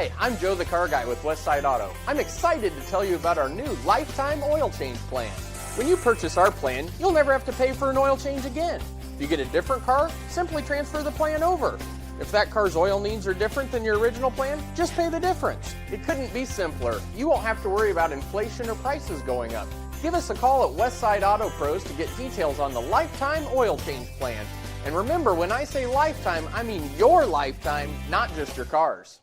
Hi, I'm Joe the Car Guy with Westside Auto. I'm excited to tell you about our new lifetime oil change plan. When you purchase our plan, you'll never have to pay for an oil change again. If you get a different car, simply transfer the plan over. If that car's oil needs are different than your original plan, just pay the difference. It couldn't be simpler. You won't have to worry about inflation or prices going up. Give us a call at Westside Auto Pros to get details on the lifetime oil change plan. And remember, when I say lifetime, I mean your lifetime, not just your car's.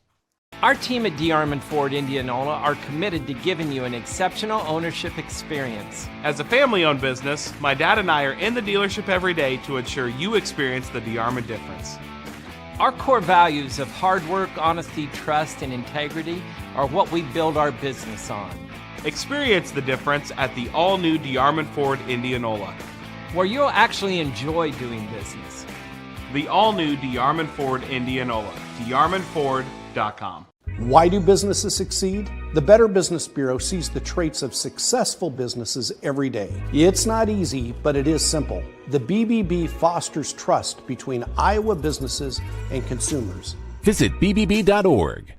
Our team at DeArmond Ford Indianola are committed to giving you an exceptional ownership experience. As a family-owned business, my dad and I are in the dealership every day to ensure you experience the DeArmond difference. Our core values of hard work, honesty, trust, and integrity are what we build our business on. Experience the difference at the all-new DeArmond Ford Indianola, where you'll actually enjoy doing business. The all-new DeArmond Ford Indianola, DeArmondFord.com. Why do businesses succeed? The Better Business Bureau sees the traits of successful businesses every day. It's not easy, but it is simple. The BBB fosters trust between Iowa businesses and consumers. Visit bbb.org.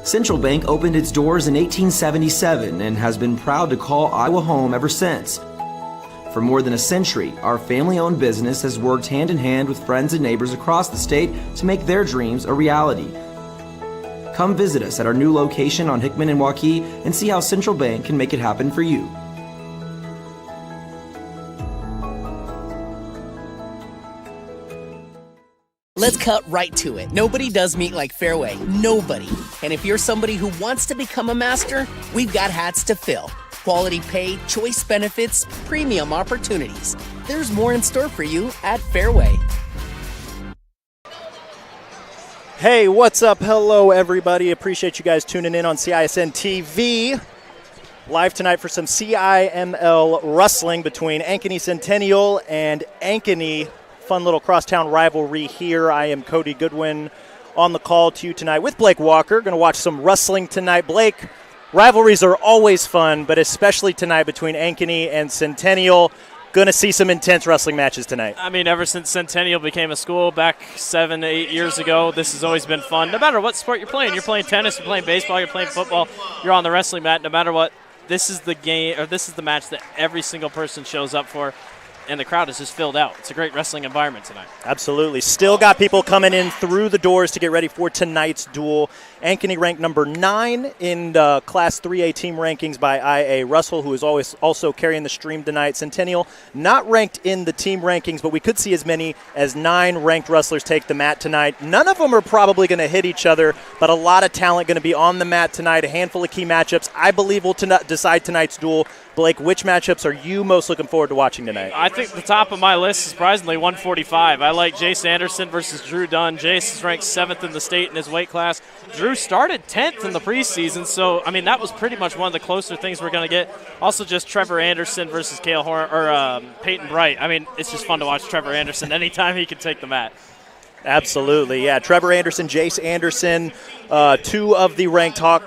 Central Bank opened its doors in 1877 and has been proud to call Iowa home ever since. For more than a century, our family-owned business has worked hand-in-hand with friends and neighbors across the state to make their dreams a reality. Come visit us at our new location on Hickman and Waukee and see how Central Bank can make it happen for you. Let's cut right to it. Nobody does meat like Fairway. Nobody. And if you're somebody who wants to become a master, we've got hats to fill. Quality pay, choice benefits, premium opportunities. There's more in store for you at Fairway. Hey, what's up? Hello, everybody. Appreciate you guys tuning in on CISN TV. Live tonight for some CIML wrestling between Ankeny Centennial and Ankeny. Fun little crosstown rivalry here. I am Cody Goodwin on the call to you tonight with Blake Walker. Going to watch some wrestling tonight. Blake, rivalries are always fun, but especially tonight between Ankeny and Centennial. Going to see some intense wrestling matches tonight. I mean, ever since Centennial became a school back 7 to 8 years ago, this has always been fun. No matter what sport you're playing tennis, you're playing baseball, you're playing football, you're on the wrestling mat. No matter what, this is the game, or this is the match that every single person shows up for, and the crowd is just filled out. It's a great wrestling environment tonight. Absolutely. Still got people coming in through the doors to get ready for tonight's duel. Ankeny ranked number 9 in the Class 3A team rankings by IA Russell, who is always also carrying the stream tonight. Centennial not ranked in the team rankings, but we could see as many as 9 ranked wrestlers take the mat tonight. None of them are probably going to hit each other, but a lot of talent going to be on the mat tonight. A handful of key matchups I believe will decide tonight's duel. Blake, which matchups are you most looking forward to watching tonight? I think the top of my list is surprisingly 145. I like Jace Anderson versus Drew Dunn. Jace is ranked 7th in the state in his weight class. Drew started 10th in the preseason, so, I mean, that was pretty much one of the closer things we're going to get. Also just Trevor Anderson versus Peyton Bright. I mean, it's just fun to watch Trevor Anderson anytime he can take the mat. Absolutely, yeah. Trevor Anderson, Jace Anderson, two of the ranked Hawk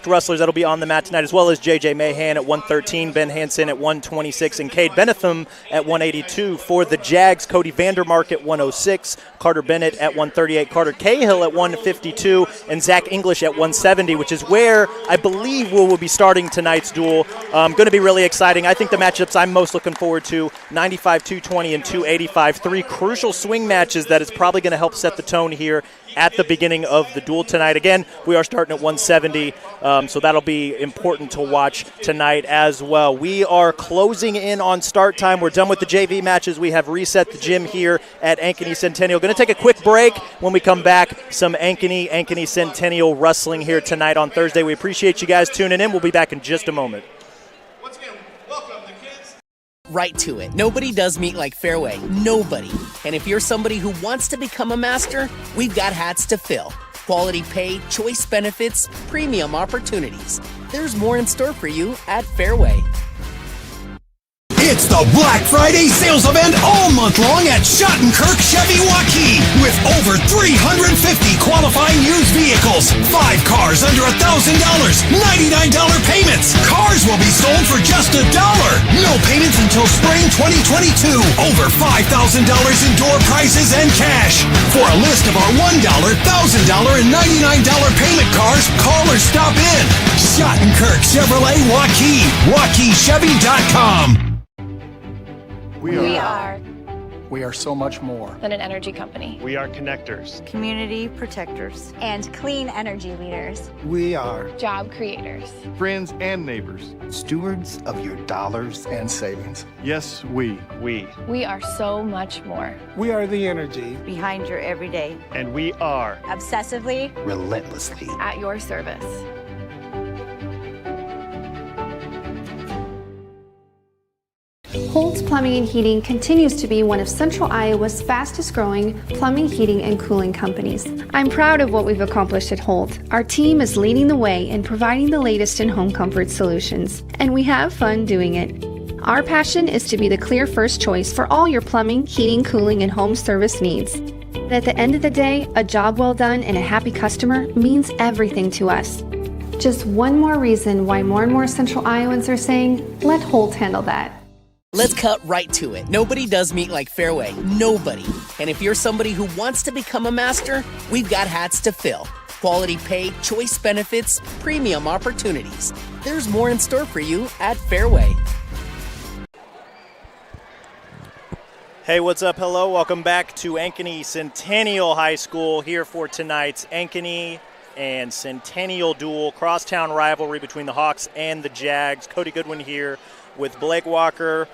wrestlers that'll be on the mat tonight, as well as J.J. Mahan at 113, Ben Hansen at 126, and Cade Benetham at 182. For the Jags, Cody Vandermark at 106, Carter Bennett at 138, Carter Cahill at 152, and Zach English at 170, which is where I believe we will be starting tonight's duel. Going to be really exciting. I think the matchups I'm most looking forward to, 95, 220, and 285. 3 crucial swing matches that is probably going to help set the tone here at the beginning of the duel tonight. Again, we are starting at 170, so that'll be important to watch tonight as well. We are closing in on start time. We're done with the JV matches. We have reset the gym here at Ankeny Centennial. Going to take a quick break. When we come back, some Ankeny Centennial wrestling here tonight on Thursday. We appreciate you guys tuning in. We'll be back in just a moment. Right to it. Nobody does meat like Fairway. Nobody. And if you're somebody who wants to become a master, we've got hats to fill. Quality pay, choice benefits, premium opportunities. There's more in store for you at Fairway. It's the Black Friday sales event all month long at Schottenkirk Chevy Waukee with over 350 qualifying used vehicles, 5 cars under $1,000, $99 payments. Cars will be sold for just $1. No payments until spring 2022. Over $5,000 in door prizes and cash. For a list of our $1, $1,000, and $99 payment cars, call or stop in. Schottenkirk Chevrolet Waukee. WaukeeChevy.com. We are so much more than an energy company. We are connectors, community protectors, and clean energy leaders. We are job creators, friends and neighbors, stewards of your dollars and savings. Yes, we are so much more. We are the energy behind your everyday. And we are obsessively, relentlessly at your service. Holt's Plumbing and Heating continues to be one of Central Iowa's fastest growing plumbing, heating, and cooling companies. I'm proud of what we've accomplished at Holt. Our team is leading the way in providing the latest in home comfort solutions, and we have fun doing it. Our passion is to be the clear first choice for all your plumbing, heating, cooling, and home service needs. At the end of the day, a job well done and a happy customer means everything to us. Just one more reason why more and more Central Iowans are saying, let Holt handle that. Let's cut right to it. Nobody does meat like Fairway. Nobody. And if you're somebody who wants to become a master, we've got hats to fill. Quality pay, choice benefits, premium opportunities. There's more in store for you at Fairway. Hey, what's up? Hello. Welcome back to Ankeny Centennial High School here for tonight's Ankeny and Centennial Duel, crosstown rivalry between the Hawks and the Jags. Cody Goodwin here with Blake Walker.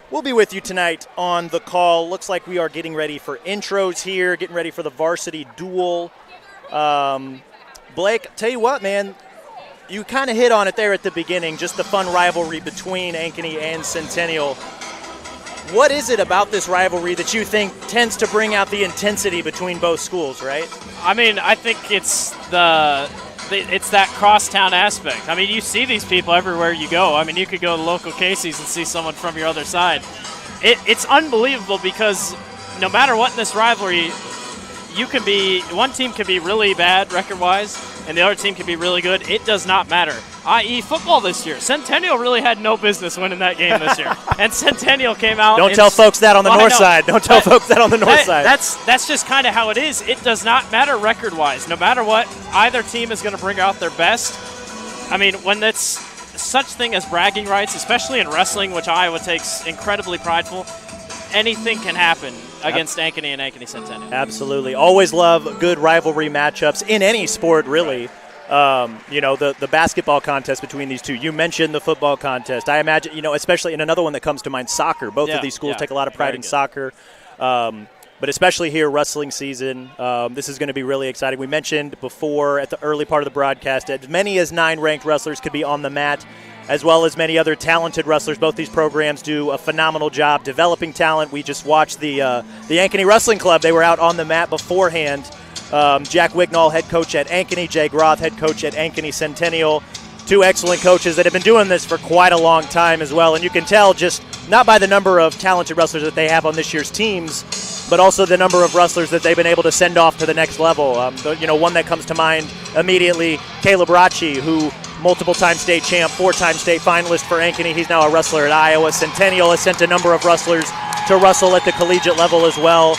We'll be with you tonight on the call. Looks like we are getting ready for intros here, getting ready for the varsity duel. Blake, tell you what, man, you kind of hit on it there at the beginning, just the fun rivalry between Ankeny and Centennial. What is it about this rivalry that you think tends to bring out the intensity between both schools, right? I mean, I think it's that crosstown aspect. I mean, you see these people everywhere you go. I mean, you could go to local Casey's and see someone from your other side. It's unbelievable because no matter what in this rivalry, one team can be really bad record-wise, and the other team can be really good. It does not matter. I.e. football this year. Centennial really had no business winning that game this year. And Centennial came out. Don't tell folks that on the north side. Don't tell folks that on the north side. That's just kind of how it is. It does not matter record-wise. No matter what, either team is going to bring out their best. I mean, when it's such thing as bragging rights, especially in wrestling, which Iowa takes incredibly prideful, anything can happen against Ankeny and Ankeny Centennial. Absolutely. Always love good rivalry matchups in any sport, really. The basketball contest between these two. You mentioned the football contest. I imagine, especially in another one that comes to mind, soccer. Both of these schools take a lot of pride in soccer. But especially here, wrestling season, this is going to be really exciting. We mentioned before at the early part of the broadcast, as many as 9 ranked wrestlers could be on the mat, as well as many other talented wrestlers. Both these programs do a phenomenal job developing talent. We just watched the Ankeny Wrestling Club. They were out on the mat beforehand. Jack Wignall, head coach at Ankeny, Jay Groth, head coach at Ankeny Centennial. 2 excellent coaches that have been doing this for quite a long time as well. And you can tell just not by the number of talented wrestlers that they have on this year's teams, but also the number of wrestlers that they've been able to send off to the next level. One that comes to mind immediately, Caleb Rachi, who multiple-time state champ, 4-time state finalist for Ankeny. He's now a wrestler at Iowa. Centennial has sent a number of wrestlers to wrestle at the collegiate level as well.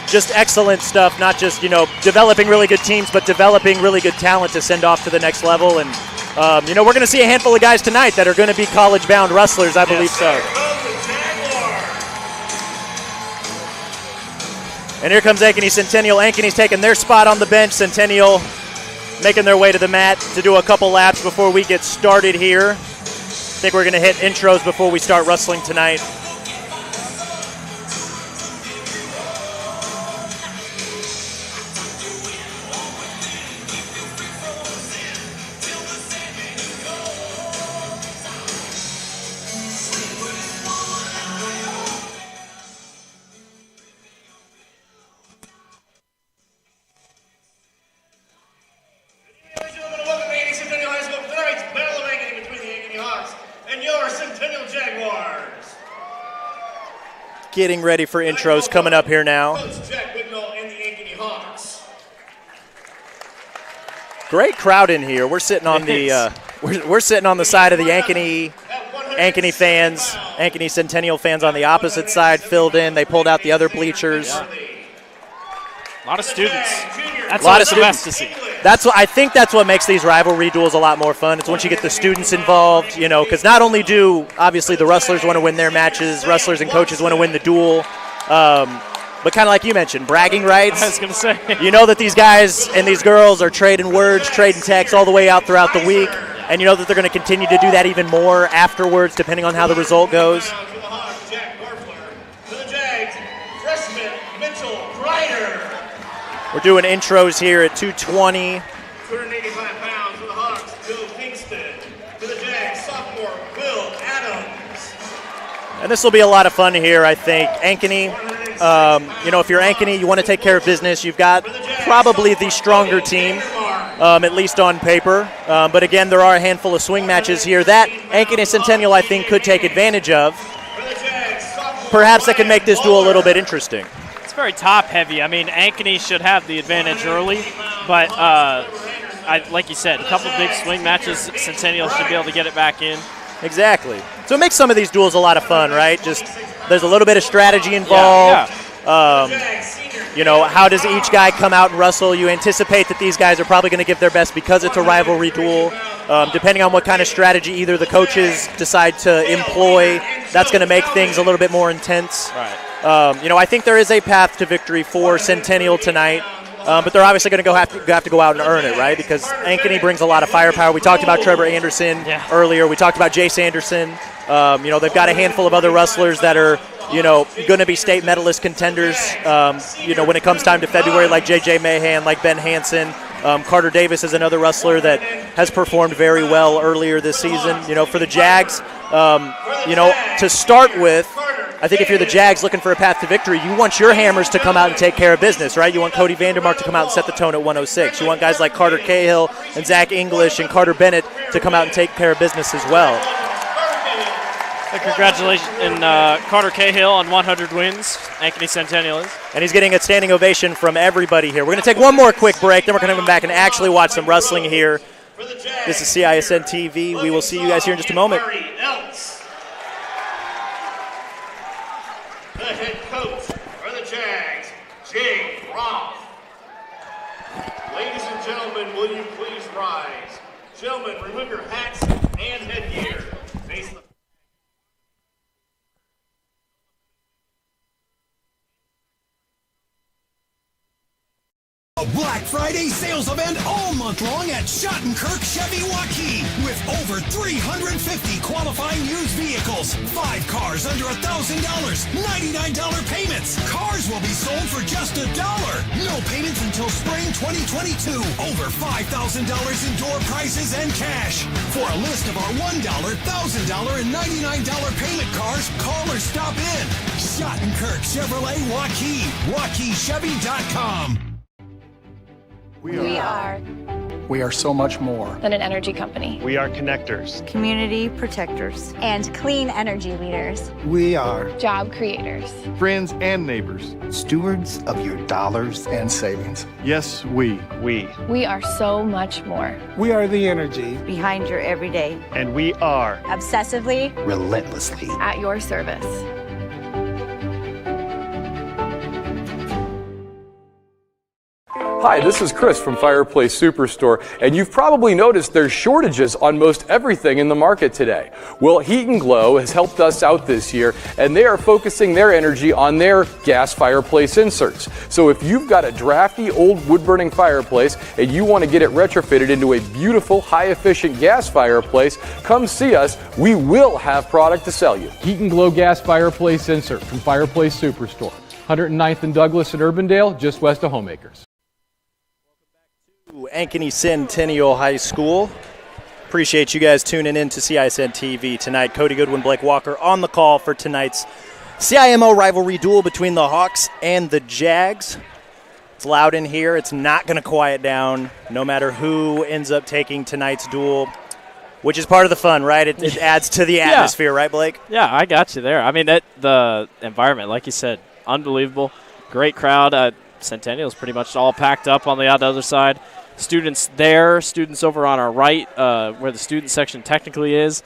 Just excellent stuff, not just, developing really good teams, but developing really good talent to send off to the next level. And, we're going to see a handful of guys tonight that are going to be college-bound wrestlers, I believe so. And here comes Ankeny Centennial. Ankeny's taking their spot on the bench. Centennial making their way to the mat to do a couple laps before we get started here. I think we're going to hit intros before we start wrestling tonight. And your Centennial Jaguars. getting ready for intros coming up here now. Great crowd in here. We're sitting on the we're sitting on the side of the Ankeny fans, Ankeny Centennial fans on the opposite side, filled in. They pulled out the other bleachers. A lot of students. That's a lot always of the best to see. I think that's what makes these rivalry duels a lot more fun. It's once you get the students involved, because not only do obviously the wrestlers want to win their matches, wrestlers and coaches want to win the duel, but kind of like you mentioned, bragging rights. I was going to say. You know that these guys and these girls are trading words, trading texts all the way out throughout the week, and you know that they're going to continue to do that even more afterwards, depending on how the result goes. We're doing intros here at 220. 285 pounds for the Hawks, Bill Kingston. For the Jags, sophomore Bill Adams. And this will be a lot of fun here, I think. Ankeny, if you're Ankeny, you want to take care of business. You've got probably the stronger team, at least on paper. But again, there are a handful of swing matches here that Ankeny Centennial, I think, could take advantage of. Perhaps that could make this duel a little bit interesting. It's very top heavy. I mean, Ankeny should have the advantage early, but like you said, a couple big swing matches, Centennial should be able to get it back in. Exactly. So it makes some of these duels a lot of fun, right? Just there's a little bit of strategy involved. How does each guy come out and wrestle? You anticipate that these guys are probably going to give their best because it's a rivalry duel. Depending on what kind of strategy either the coaches decide to employ, that's going to make things a little bit more intense. Right. I think there is a path to victory for Centennial tonight, but they're obviously going to have to go out and earn it, right? Because Ankeny brings a lot of firepower. We talked about Trevor Anderson earlier. We talked about Jace Anderson. They've got a handful of other wrestlers that are, going to be state medalist contenders, when it comes time to February, like J.J. Mahan, like Ben Hansen. Carter Davis is another wrestler that has performed very well earlier this season. For the Jags, to start with, I think if you're the Jags looking for a path to victory, you want your hammers to come out and take care of business, right? You want Cody Vandermark to come out and set the tone at 106. You want guys like Carter Cahill and Zach English and Carter Bennett to come out and take care of business as well. And congratulations, Carter Cahill on 100 wins. Ankeny Centennial is. And he's getting a standing ovation from everybody here. We're going to take one more quick break, then we're going to come back and actually watch some wrestling here. This is CISN TV. We will see you guys here in just a moment. The head coach for the Jags, Jay Roth. Ladies and gentlemen, will you please rise? Gentlemen, remove your hats and headgear. Face the A Black Friday sales event all month long at Schottenkirk Chevy Waukee with over 350 qualifying used vehicles, 5 cars under $1,000, $99 payments. Cars will be sold for just $1. No payments until spring 2022. Over $5,000 in door prices and cash. For a list of our $1, $1,000, and $99 payment cars, call or stop in. Schottenkirk Chevrolet Waukee. WaukeeChevy.com. We are so much more than an energy company. We are connectors. Community protectors. And clean energy leaders. We are Job creators. Friends and neighbors. stewards of your dollars and savings. Yes, we. We are so much more. We are the energy. Behind your everyday. And we are. Obsessively. Relentlessly. At your service. Hi, this is Chris from Fireplace Superstore, and you've probably noticed there's shortages on most everything in the market today. Well, Heat and Glow has helped us out this year, and they are focusing their energy on their gas fireplace inserts. So if you've got a drafty old wood-burning fireplace and you want to get it retrofitted into a beautiful, high-efficient gas fireplace, come see us. We will have product to sell you. Heat and Glow gas fireplace insert from Fireplace Superstore, 109th and Douglas in Urbandale, just west of Homeacres. Ankeny Centennial High School. Appreciate you guys tuning in to CISN TV tonight. Cody Goodwin, Blake Walker on the call for tonight's CIML rivalry duel between the Hawks and the Jags. It's loud in here. It's not going to quiet down no matter who ends up taking tonight's duel. Which is part of the fun, right? It adds to the atmosphere, right, Blake? Yeah, I got you there. I mean, the environment, like you said, unbelievable. Great crowd. Centennial's pretty much all packed up on the other side. Students there, students over on our right, where the student section technically is.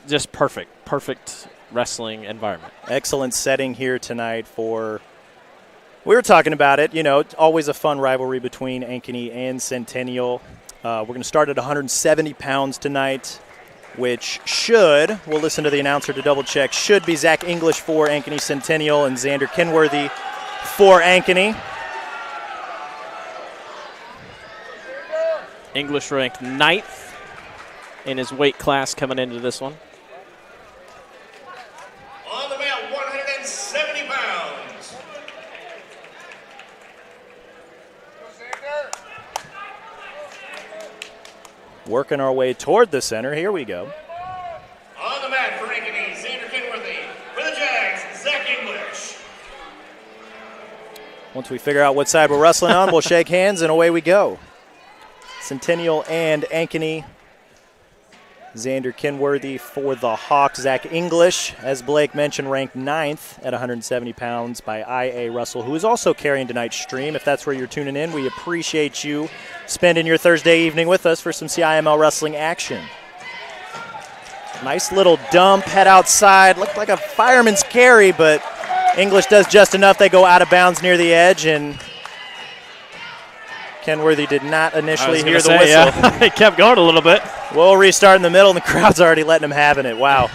Just perfect wrestling environment. Excellent setting here tonight for. We were talking about it. It's always a fun rivalry between Ankeny and Centennial. We're going to start at 170 pounds tonight, which we'll listen to the announcer to double check, should be Zach English for Ankeny Centennial and Xander Kenworthy for Ankeny. English ranked 9th in his weight class coming into this one. On the mat, 170 pounds. Working our way toward the center. Here we go. On the mat for Ankeny, Xander Kenworthy. For the Jags, Zach English. Once we figure out what side we're wrestling on, we'll shake hands and away we go. Centennial and Ankeny. Xander Kenworthy for the Hawks. Zach English, as Blake mentioned, ranked 9th at 170 pounds by I.A. Russell, who is also carrying tonight's stream. If that's where you're tuning in, we appreciate you spending your Thursday evening with us for some CIML wrestling action. Nice little dump, head outside. Looked like a fireman's carry, but English does just enough. They go out of bounds near the edge, and Kenworthy did not initially hear the whistle. Yeah. He kept going a little bit. We'll restart in the middle, and the crowd's already letting him having it. Wow.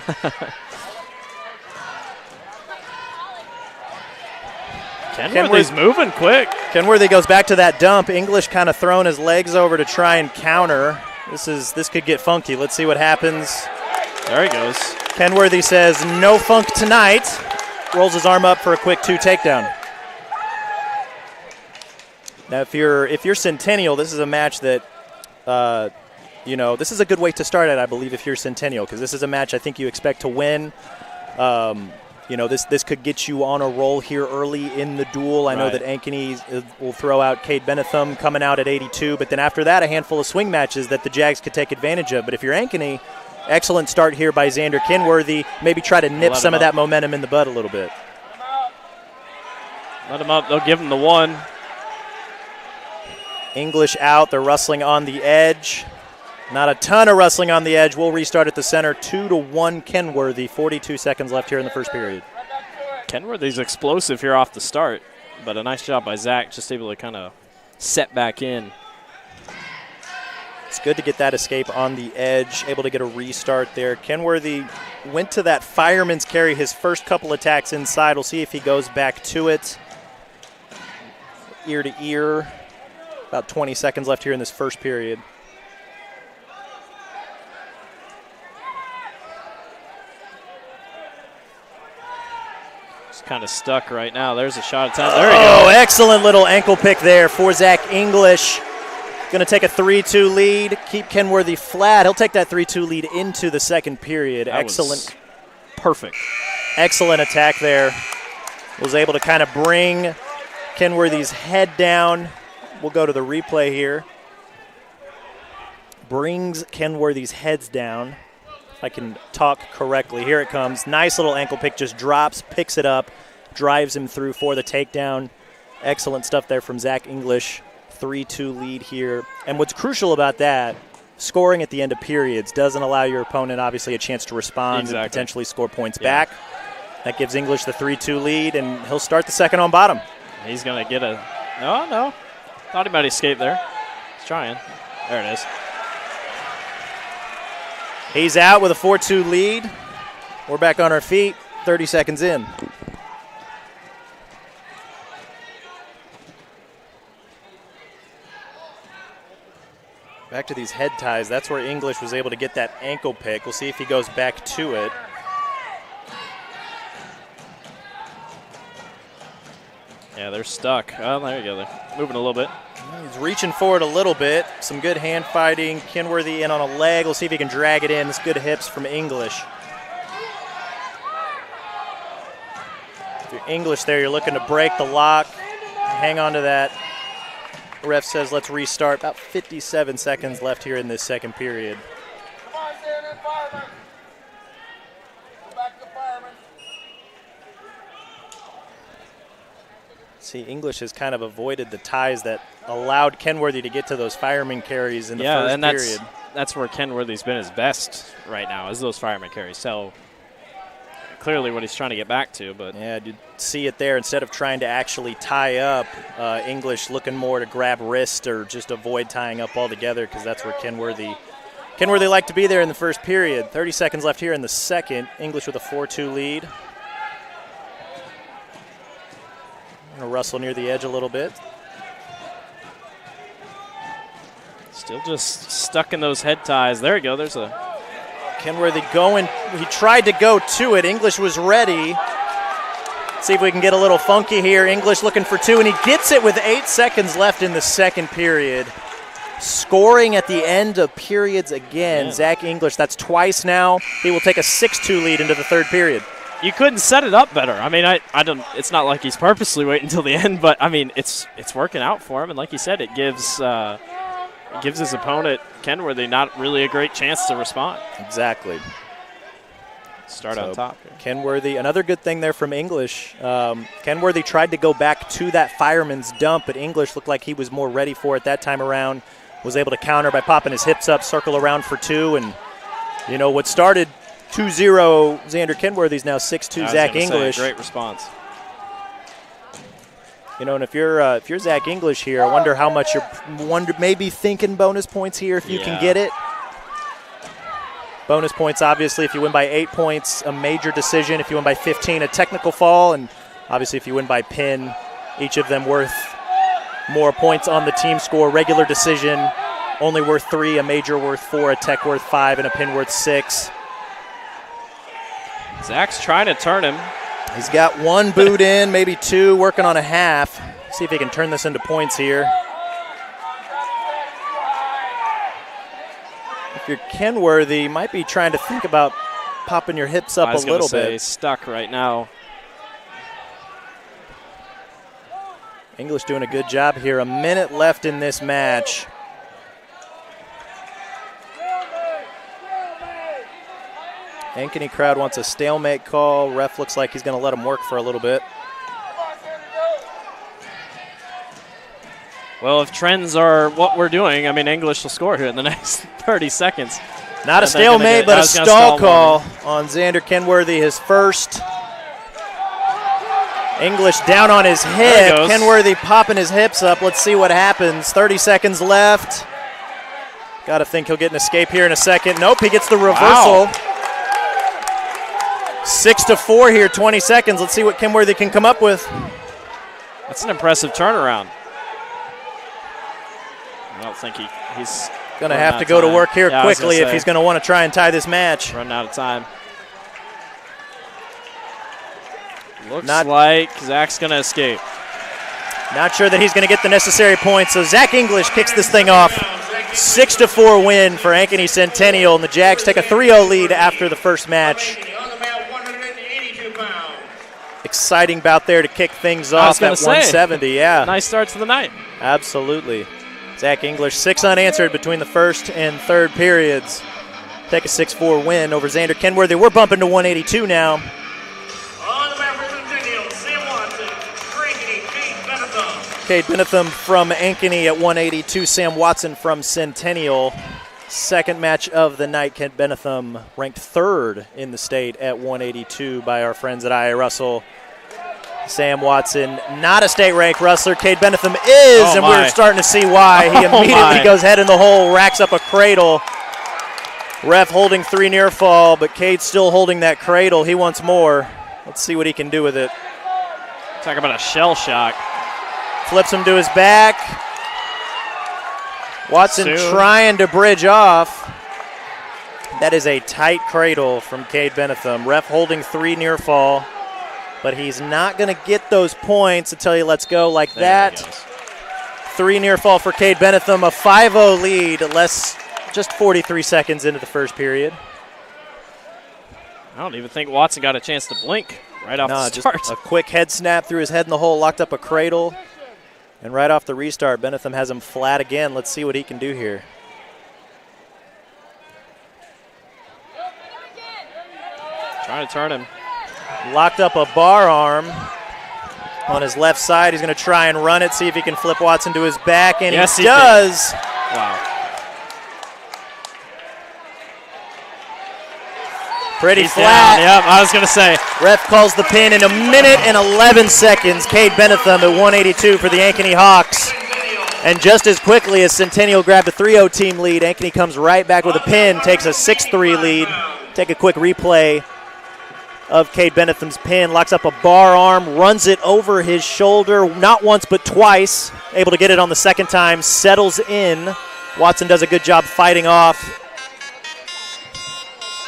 Kenworthy's moving quick. Kenworthy goes back to that dump. English kind of throwing his legs over to try and counter. This could get funky. Let's see what happens. There he goes. Kenworthy says, no funk tonight. Rolls his arm up for a quick 2 takedown. Now, if you're Centennial, this is a match that, this is a good way to start at, I believe, if you're Centennial, because this is a match I think you expect to win. This could get you on a roll here early in the duel. I know that Ankeny will throw out Cade Benetham coming out at 82, but then after that, a handful of swing matches that the Jags could take advantage of. But if you're Ankeny, excellent start here by Xander Kenworthy. Maybe try to nip some of that momentum in the bud a little bit. Let him up. They'll give him the 1. English out. They're wrestling on the edge. Not a ton of wrestling on the edge. We'll restart at the center. 2-1 Kenworthy. 42 seconds left here in the first period. Kenworthy's explosive here off the start, but a nice job by Zach, just able to kind of set back in. It's good to get that escape on the edge, able to get a restart there. Kenworthy went to that fireman's carry his first couple attacks inside. We'll see if he goes back to it. Ear to ear. About 20 seconds left here in this first period. It's kind of stuck right now. There's a shot at time. There he goes. Oh, excellent little ankle pick there for Zach English. Going to take a 3-2 lead, keep Kenworthy flat. He'll take that 3-2 lead into the second period. That excellent. Was perfect. Excellent attack there. Was able to kind of bring Kenworthy's head down. We'll go to the replay here. Brings Kenworthy's heads down. If I can talk correctly. Here it comes. Nice little ankle pick. Just drops, picks it up, drives him through for the takedown. Excellent stuff there from Zach English. 3-2 lead here. And what's crucial about that, scoring at the end of periods doesn't allow your opponent, obviously, a chance to respond and potentially score points back. That gives English the 3-2 lead, and he'll start the second on bottom. He's going to get a – no. Thought he might escape there. He's trying. There it is. He's out with a 4-2 lead. We're back on our feet, 30 seconds in. Back to these head ties. That's where English was able to get that ankle pick. We'll see if he goes back to it. Yeah, they're stuck. Oh, there you go. They're moving a little bit. He's reaching forward a little bit. Some good hand fighting. Kenworthy in on a leg. We'll see if he can drag it in. It's good hips from English. If you're English there, you're looking to break the lock. Hang on to that. The ref says let's restart. About 57 seconds left here in this second period. See, English has kind of avoided the ties that allowed Kenworthy to get to those fireman carries in the first period. That's where Kenworthy's been his best right now, is those fireman carries. So clearly what he's trying to get back to. But yeah, you see it there. Instead of trying to actually tie up, English looking more to grab wrist or just avoid tying up altogether, because that's where Kenworthy liked to be there in the first period. 30 seconds left here in the second. English with a 4-2 lead. Going to wrestle near the edge a little bit. Still just stuck in those head ties. There you go. There's a Kenworthy going. He tried to go to it. English was ready. See if we can get a little funky here. English looking for two, and he gets it with 8 seconds left in the second period. Scoring at the end of periods again. Zach English, that's twice now. He will take a 6-2 lead into the third period. You couldn't set it up better. I mean, I don't. It's not like he's purposely waiting until the end, but I mean, it's working out for him. And like you said, it gives his opponent Kenworthy not really a great chance to respond. Exactly. Start on top here. Kenworthy, another good thing there from English. Kenworthy tried to go back to that fireman's dump, but English looked like he was more ready for it that time around. Was able to counter by popping his hips up, circle around for two, and you know what started 2-0 Xander Kenworthy's now 6-2 Zach English. Great response. You know, and if you're Zach English here, I wonder how much you're maybe thinking bonus points here if you can get it. Bonus points, obviously, if you win by 8 points, a major decision. If you win by 15, a technical fall. And obviously, if you win by pin, each of them worth more points on the team score. Regular decision, only worth 3, a major worth 4, a tech worth 5, and a pin worth 6. Zach's trying to turn him. He's got one boot in, maybe two, working on a half. See if he can turn this into points here. If you're Kenworthy, might be trying to think about popping your hips up a little bit. Stuck right now. English doing a good job here. A minute left in this match. Ankeny crowd wants a stalemate call. Ref looks like he's going to let him work for a little bit. Well, if trends are what we're doing, I mean, English will score here in the next 30 seconds. Not a stalemate, but a stall call on Xander Kenworthy, his first. English down on his hip. Kenworthy popping his hips up. Let's see what happens. 30 seconds left. Got to think he'll get an escape here in a second. Nope, he gets the reversal. Wow. 6-4 here, 20 seconds. Let's see what Kenworthy can come up with. That's an impressive turnaround. I don't think he's going to have to go to work here quickly if he's going to want to try and tie this match. Running out of time. Looks like Zach's going to escape. Not sure that he's going to get the necessary points, so Zach English kicks this thing off. 6-4 win for Ankeny Centennial, and the Jags take a 3-0 lead after the first match. Exciting bout there to kick things off at 170. Yeah. Nice start to the night. Absolutely. Zach English, 6 unanswered between the first and third periods. Take a 6-4 win over Xander Kenworthy. We're bumping to 182 now. On the map for Centennial, Sam Watson, Ankeny, Cade Benetham. Cade Benetham from Ankeny at 182. Sam Watson from Centennial. Second match of the night, Kent Benetham ranked 3rd in the state at 182 by our friends at IA Russell. Sam Watson, not a state-ranked wrestler. Cade Benetham is, and we're starting to see why. He immediately goes head in the hole, racks up a cradle. Ref holding 3 near fall, but Cade's still holding that cradle. He wants more. Let's see what he can do with it. Talk about a shell shock. Flips him to his back. Watson trying to bridge off. That is a tight cradle from Cade Benetham. Ref holding 3 near fall, but he's not going to get those points until he lets go like that. 3 near fall for Cade Benetham, a 5-0 lead, just 43 seconds into the first period. I don't even think Watson got a chance to blink right off the start. Just a quick head snap through his head in the hole, locked up a cradle. And right off the restart, Benetham has him flat again. Let's see what he can do here. Trying to turn him. Locked up a bar arm on his left side. He's going to try and run it, see if he can flip Watson to his back, and yes, he does. Wow. Pretty He's flat. down. Yep, I was going to say. Ref calls the pin in 1 minute and 11 seconds. Cade Benetham at 182 for the Ankeny Hawks. And just as quickly as Centennial grabbed a 3-0 team lead, Ankeny comes right back with a pin, takes a 6-3 lead. Take a quick replay of Cade Benetham's pin, locks up a bar arm, runs it over his shoulder, not once but twice, able to get it on the second time, settles in. Watson does a good job fighting off.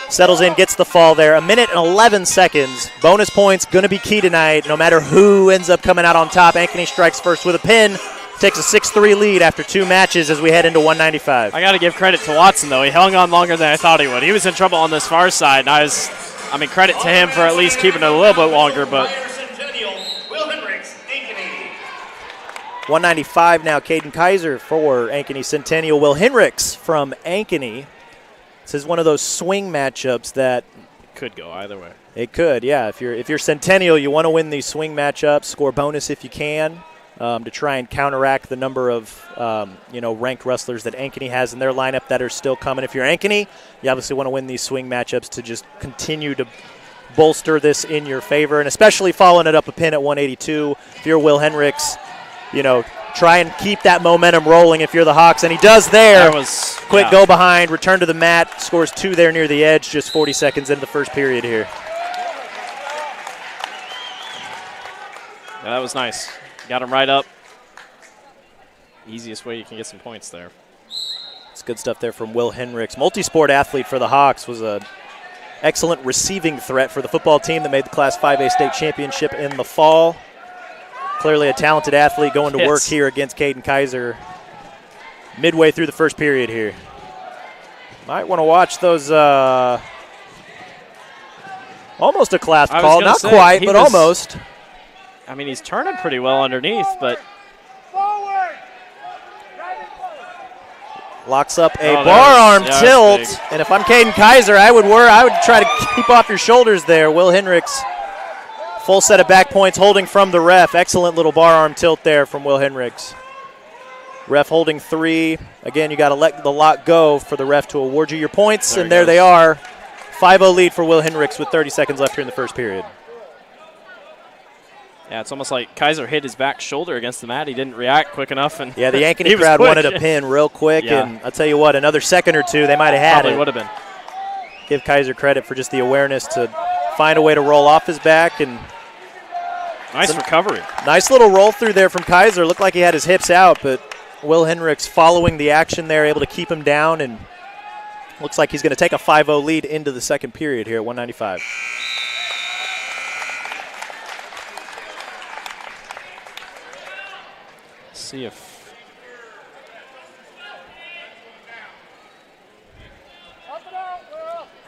Settles in, gets the fall there. 1 minute and 11 seconds. Bonus points going to be key tonight, no matter who ends up coming out on top. Ankeny strikes first with a pin, takes a 6-3 lead after 2 matches as we head into 195. I got to give credit to Watson, though. He hung on longer than I thought he would. He was in trouble on this far side, and credit to him for at least keeping it a little bit longer, but 195 now, Caden Kaiser for Ankeny Centennial. Will Henricks from Ankeny. This is one of those swing matchups that could go either way. It could, yeah. If you're Centennial, you want to win these swing matchups, score bonus if you can, to try and counteract the number of ranked wrestlers that Ankeny has in their lineup that are still coming. If you're Ankeny, you obviously want to win these swing matchups to just continue to bolster this in your favor, and especially following it up a pin at 182. If you're Will Henricks, try and keep that momentum rolling if you're the Hawks, and he does there. Quick go behind, return to the mat, scores 2 there near the edge, just 40 seconds into the first period here. Yeah, that was nice. Got him right up. Easiest way you can get some points there. It's good stuff there from Will Henricks. Multi-sport athlete for the Hawks, was an excellent receiving threat for the football team that made the Class 5A state championship in the fall. Clearly a talented athlete going to work here against Caden Kaiser midway through the first period here. Might want to watch those almost a class call. Not quite, but almost. He's turning pretty well underneath, but locks up a bar arm tilt. And if I'm Caden Kaiser, I would try to keep off your shoulders there. Will Henricks, full set of back points holding from the ref. Excellent little bar arm tilt there from Will Henricks. Ref holding 3. Again, you got to let the lock go for the ref to award you your points, and there they are. 5-0 lead for Will Henricks with 30 seconds left here in the first period. Yeah, it's almost like Kaiser hit his back shoulder against the mat. He didn't react quick enough. And yeah, the Ankeny crowd wanted a pin real quick, and I'll tell you what, another second or two, they might have had Probably would have been. Give Kaiser credit for just the awareness to find a way to roll off his back. And nice recovery. Nice little roll through there from Kaiser. Looked like he had his hips out, but Will Henricks following the action there, able to keep him down, and looks like he's going to take a 5-0 lead into the second period here at 195. See if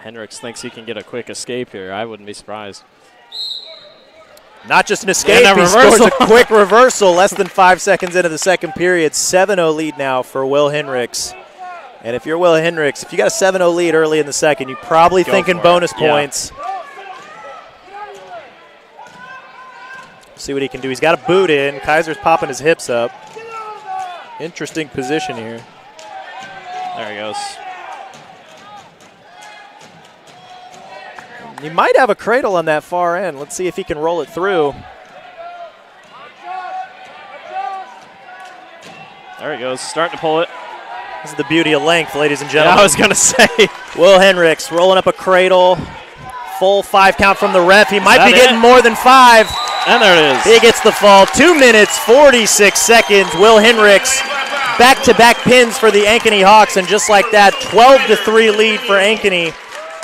Henricks thinks he can get a quick escape here. I wouldn't be surprised. Not just an escape, he scores a quick reversal less than 5 seconds into the second period. 7-0 lead now for Will Henricks. And if you're Will Henricks, if you got a 7-0 lead early in the second, you're probably thinking bonus points. See what he can do. He's got a boot in. Kaiser's popping his hips up. Interesting position here. There he goes. He might have a cradle on that far end. Let's see if he can roll it through. There he goes, starting to pull it. This is the beauty of length, ladies and gentlemen. Yeah, I was going to say. Will Henricks rolling up a cradle. Full 5 count from the ref. He might be getting more than 5. And there it is. He gets the fall. 2 minutes, 46 seconds. Will Henricks back-to-back pins for the Ankeny Hawks, and just like that, 12-3 lead for Ankeny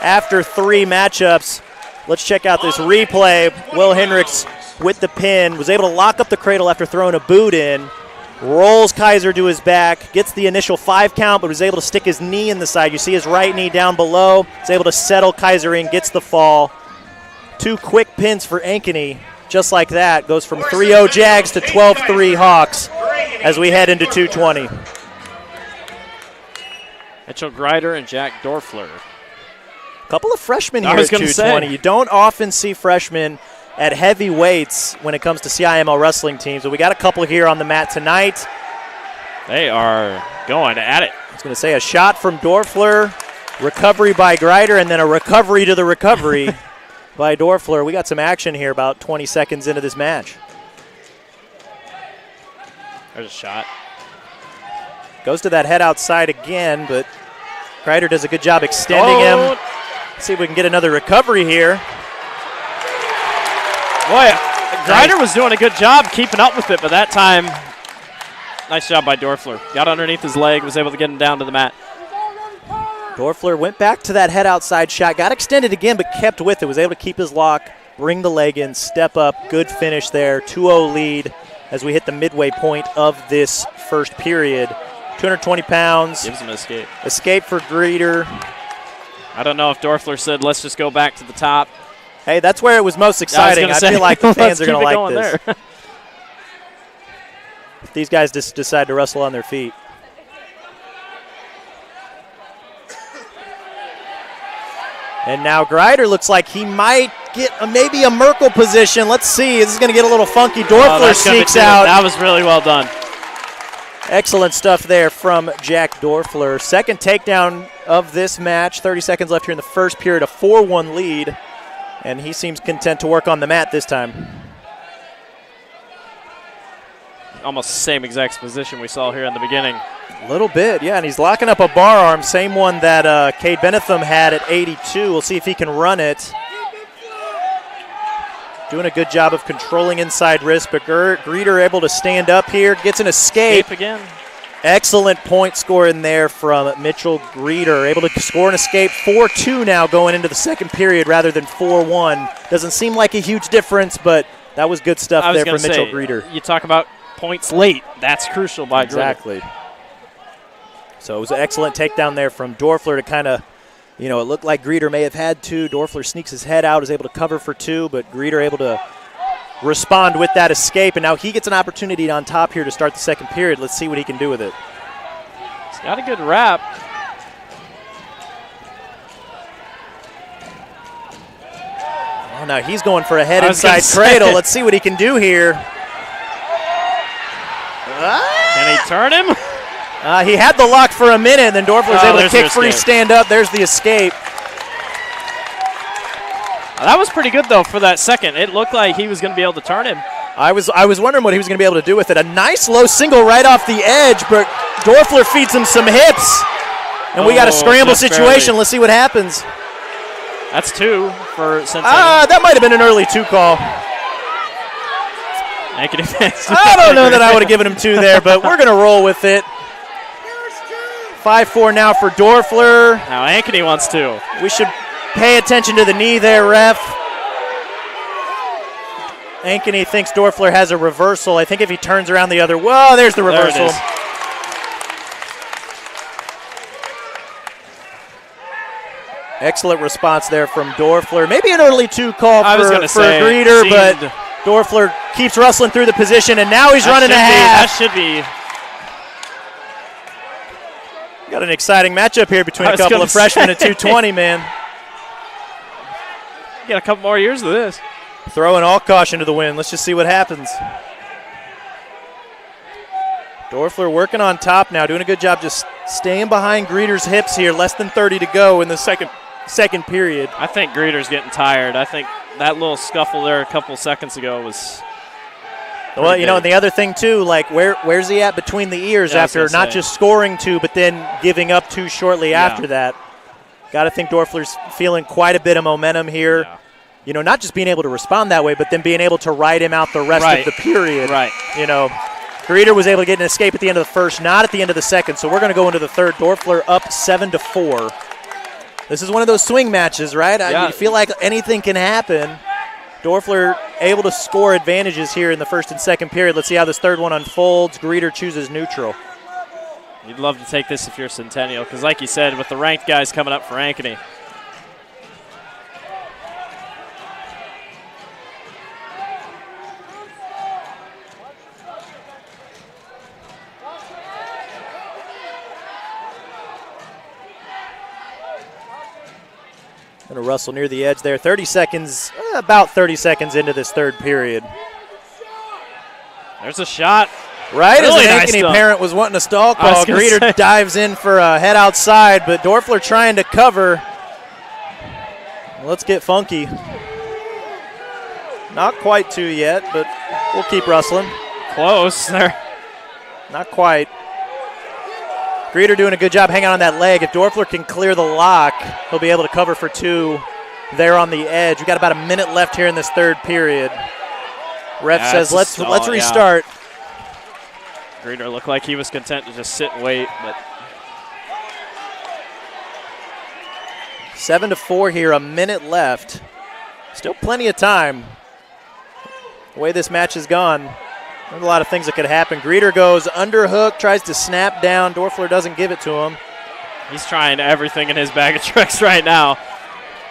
after 3 matchups. Let's check out this replay. Will Henricks with the pin, was able to lock up the cradle after throwing a boot in. Rolls Kaiser to his back, gets the initial 5 count, but was able to stick his knee in the side. You see his right knee down below. He's able to settle Kaiser in, gets the fall. 2 quick pins for Ankeny. Just like that, goes from 3-0 Jags to 12-3 Hawks as we head into 220. Mitchell Greider and Jack Dorfler. A couple of freshmen I here was at gonna 220. say. You don't often see freshmen at heavy weights when it comes to CIML wrestling teams, but we got a couple here on the mat tonight. They are going at it. I was going to say a shot from Dorfler, recovery by Greider, and then a recovery to the recovery by Dorfler. We got some action here about 20 seconds into this match. There's a shot. Goes to that head outside again, but Greider does a good job extending him. Let's see if we can get another recovery here. Boy, Greider was doing a good job keeping up with it, but that time, nice job by Dorfler. Got underneath his leg, was able to get him down to the mat. Dorfler went back to that head outside shot, got extended again, but kept with it. Was able to keep his lock, bring the leg in, step up. Good finish there. 2-0 lead as we hit the midway point of this first period. 220 pounds. Gives him an escape. Escape for Greider. I don't know if Dorfler said, let's just go back to the top. Hey, that's where it was most exciting. I feel like the fans are going to like this. These guys just decide to wrestle on their feet. And now Greider looks like he might get maybe a Merkel position. Let's see. This is going to get a little funky. Dorfler sneaks out. That was really well done. Excellent stuff there from Jack Dorfler. Second takedown of this match. 30 seconds left here in the first period. A 4-1 lead. And he seems content to work on the mat this time. Almost the same exact position we saw here in the beginning. A little bit, yeah, and he's locking up a bar arm, same one that Cade Benetham had at 82. We'll see if he can run it. Doing a good job of controlling inside wrist, but Greider able to stand up here, gets an escape. Again. Excellent point score in there from Mitchell Greider. Able to score an escape. 4-2 now going into the second period rather than 4-1. Doesn't seem like a huge difference, but that was good stuff there from Mitchell Greider. You talk about points late. That's crucial by Greider. Exactly. So it was an excellent takedown there from Dorfler to kind of, it looked like Greider may have had two. Dorfler sneaks his head out, is able to cover for two, but Greider able to respond with that escape, and now he gets an opportunity on top here to start the second period. Let's see what he can do with it. He's got a good wrap. Oh, now he's going for a head inside cradle. Let's see what he can do here. Can he turn him? He had the lock for a minute, and then Dorfler's able to kick free, stand up. There's the escape. That was pretty good, though, for that second. It looked like he was going to be able to turn him. I was wondering what he was going to be able to do with it. A nice low single right off the edge, but Dorfler feeds him some hips. And we got a scramble situation. Barely. Let's see what happens. That's two for Centennial. That might have been an early two call. Ankeny fans. I don't know that I would have given him two there, but we're going to roll with it. 5-4 now for Dorfler. Now Ankeny wants two. We should pay attention to the knee there, ref. Ankeny thinks Dorfler has a reversal. I think if he turns around the other, whoa, there's the reversal. There Excellent response there from Dorfler. Maybe an early two call for Greider, but Dorfler keeps wrestling through the position, and now he's running a half. That should be. Got an exciting matchup here between a couple of freshmen at 220, man. Got a couple more years of this. Throwing all caution to the wind. Let's just see what happens. Dorfler working on top now, doing a good job just staying behind Greider's hips here. Less than 30 to go in the second period. I think Greider's getting tired. I think that little scuffle there a couple seconds ago was. Well, and the other thing too, like where's he at between the ears after not just scoring two, but then giving up two shortly after that? Got to think Dorfler's feeling quite a bit of momentum here. Yeah. Not just being able to respond that way, but then being able to ride him out the rest of the period. Right. Greider was able to get an escape at the end of the first, not at the end of the second. So we're going to go into the third. Dorfler up 7-4. This is one of those swing matches, right? Yeah. You feel like anything can happen. Dorfler able to score advantages here in the first and second period. Let's see how this third one unfolds. Greider chooses neutral. You'd love to take this if you're Centennial, because like you said, with the ranked guys coming up for Ankeny. Gonna wrestle near the edge there. 30 seconds, about 30 seconds into this third period. There's a shot. Right really as an Ankeny parent was wanting a stall call, Greeter dives in for a head outside, but Dorfler trying to cover. Let's get funky. Not quite two yet, but we'll keep wrestling. Close there. Not quite. Greeter doing a good job hanging on that leg. If Dorfler can clear the lock, he'll be able to cover for two there on the edge. We got about a minute left here in this third period. Ref says let's restart. Yeah. Greeter looked like he was content to just sit and wait, but 7-4 here, a minute left. Still plenty of time. The way this match has gone, there's a lot of things that could happen. Greeter goes underhook, tries to snap down. Dorfler doesn't give it to him. He's trying everything in his bag of tricks right now.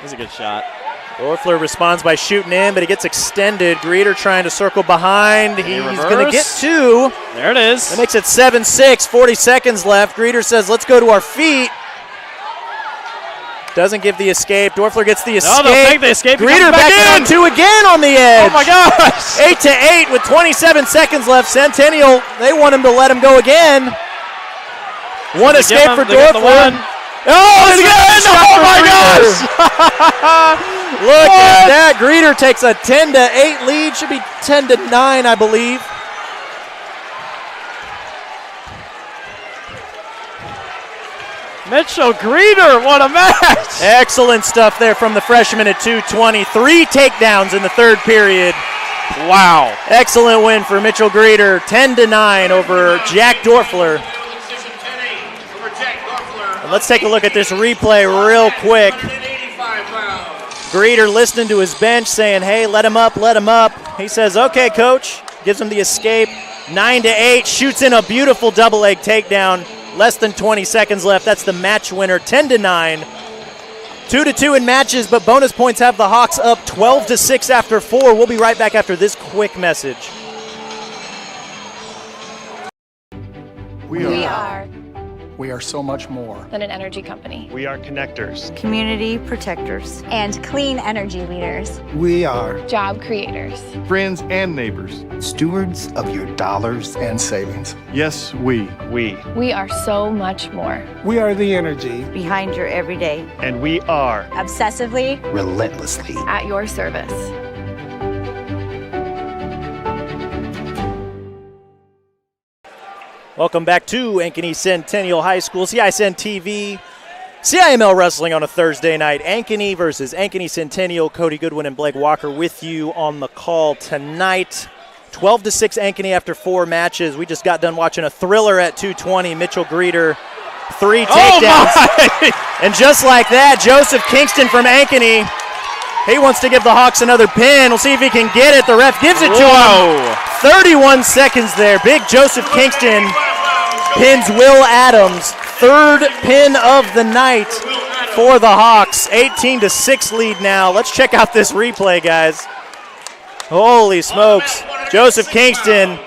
That's a good shot. Dorfler responds by shooting in, but he gets extended. Greeter trying to circle behind. He's going to get two. There it is. That makes it 7-6, 40 seconds left. Greeter says, let's go to our feet. Doesn't give the escape. Dorfler gets the escape. No, they'll take the escape. Greeter back down two again on the edge. Oh, my gosh. 8-8 with 27 seconds left. Centennial, they want him to let him go again. One escape for Dorfler. Oh, again! Oh, my gosh! Look at that. Greeter takes a 10-8 lead. Should be 10-9, I believe. Mitchell Greeter, what a match! Excellent stuff there from the freshman at 220. 3 takedowns in the third period. Wow. Excellent win for Mitchell Greeter. 10-9 over Jack Dorfler. And let's take a look at this replay real quick. Greeter listening to his bench saying, hey, let him up, let him up. He says, okay, coach. Gives him the escape. 9-8, shoots in a beautiful double leg takedown. Less than 20 seconds left. That's the match winner, 10-9. 2-2 in matches, but bonus points have the Hawks up 12-6 after 4. We'll be right back after this quick message. We are so much more than an energy company. We are connectors, community protectors, and clean energy leaders. We are Job creators. friends and neighbors. stewards of your dollars and savings. Yes, we. We are so much more. We are the energy. behind your everyday. And we are Obsessively, Relentlessly. At your service. Welcome back to Ankeny Centennial High School, CISN TV, CIML Wrestling on a Thursday night. Ankeny versus Ankeny Centennial. Cody Goodwin and Blake Walker with you on the call tonight. 12-6 Ankeny after 4 matches. We just got done watching a thriller at 220. Mitchell Greeter, 3 takedowns. And just like that, Joseph Kingston from Ankeny, he wants to give the Hawks another pin. We'll see if he can get it. The ref gives it to him. 31 seconds there. Big Joseph Kingston pins Will Adams. 3rd pin of the night for the Hawks. 18-6 lead now. Let's check out this replay, guys. Holy smokes. Joseph Kingston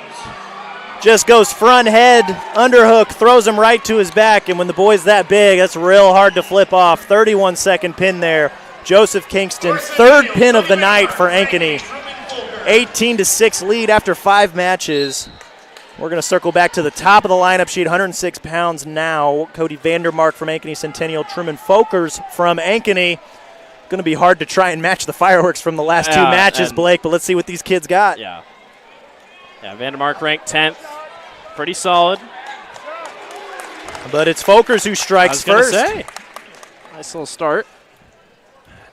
just goes front head, underhook, throws him right to his back. And when the boy's that big, that's real hard to flip off. 31-second pin there. Joseph Kingston, 3rd pin of the night for Ankeny. 18-6 lead after 5 matches. We're going to circle back to the top of the lineup sheet. 106 pounds now. Cody Vandermark from Ankeny Centennial. Truman Folkers from Ankeny. Going to be hard to try and match the fireworks from the last 2 matches, Blake, but let's see what these kids got. Yeah, Vandermark ranked 10th. Pretty solid. But it's Folkers who strikes first. Say. Nice little start.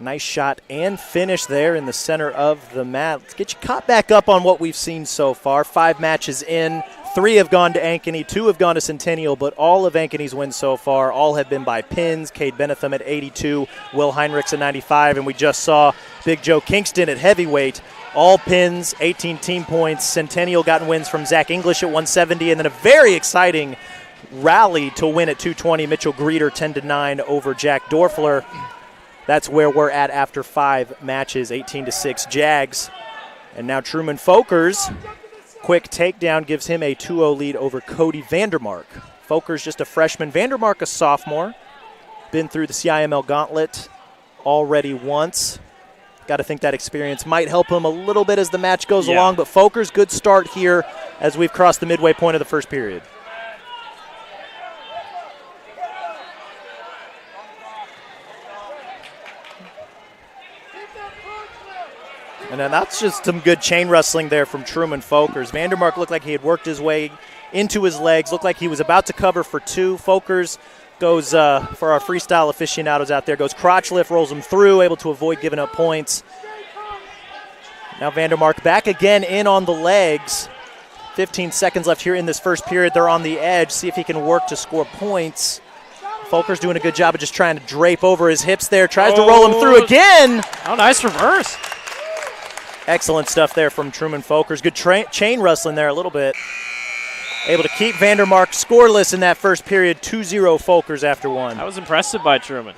Nice shot and finish there in the center of the mat. Let's get you caught back up on what we've seen so far. 5 matches in. 3 have gone to Ankeny, 2 have gone to Centennial, but all of Ankeny's wins so far, all have been by pins. Cade Benetham at 82, Will Heinrichs at 95, and we just saw Big Joe Kingston at heavyweight. All pins, 18 team points. Centennial gotten wins from Zach English at 170, and then a very exciting rally to win at 220. Mitchell Greeter 10-9 over Jack Dorfler. That's where we're at after 5 matches, 18-6 Jags. And now Truman Folkers, quick takedown gives him a 2-0 lead over Cody Vandermark. Folkers just a freshman, Vandermark a sophomore. Been through the CIML gauntlet already once. Got to think that experience might help him a little bit as the match goes along, but Folkers, good start here as we've crossed the midway point of the first period. And then that's just some good chain wrestling there from Truman Folkers. Vandermark looked like he had worked his way into his legs, looked like he was about to cover for two. Folkers goes, for our freestyle aficionados out there, goes crotch lift, rolls him through, able to avoid giving up points. Now Vandermark back again in on the legs. 15 seconds left here in this first period. They're on the edge. See if he can work to score points. Folkers doing a good job of just trying to drape over his hips there. Tries to roll him through again. Oh, nice reverse. Excellent stuff there from Truman Folkers. Good chain wrestling there a little bit. Able to keep Vandermark scoreless in that first period. 2-0 Folkers after one. I was impressed by Truman.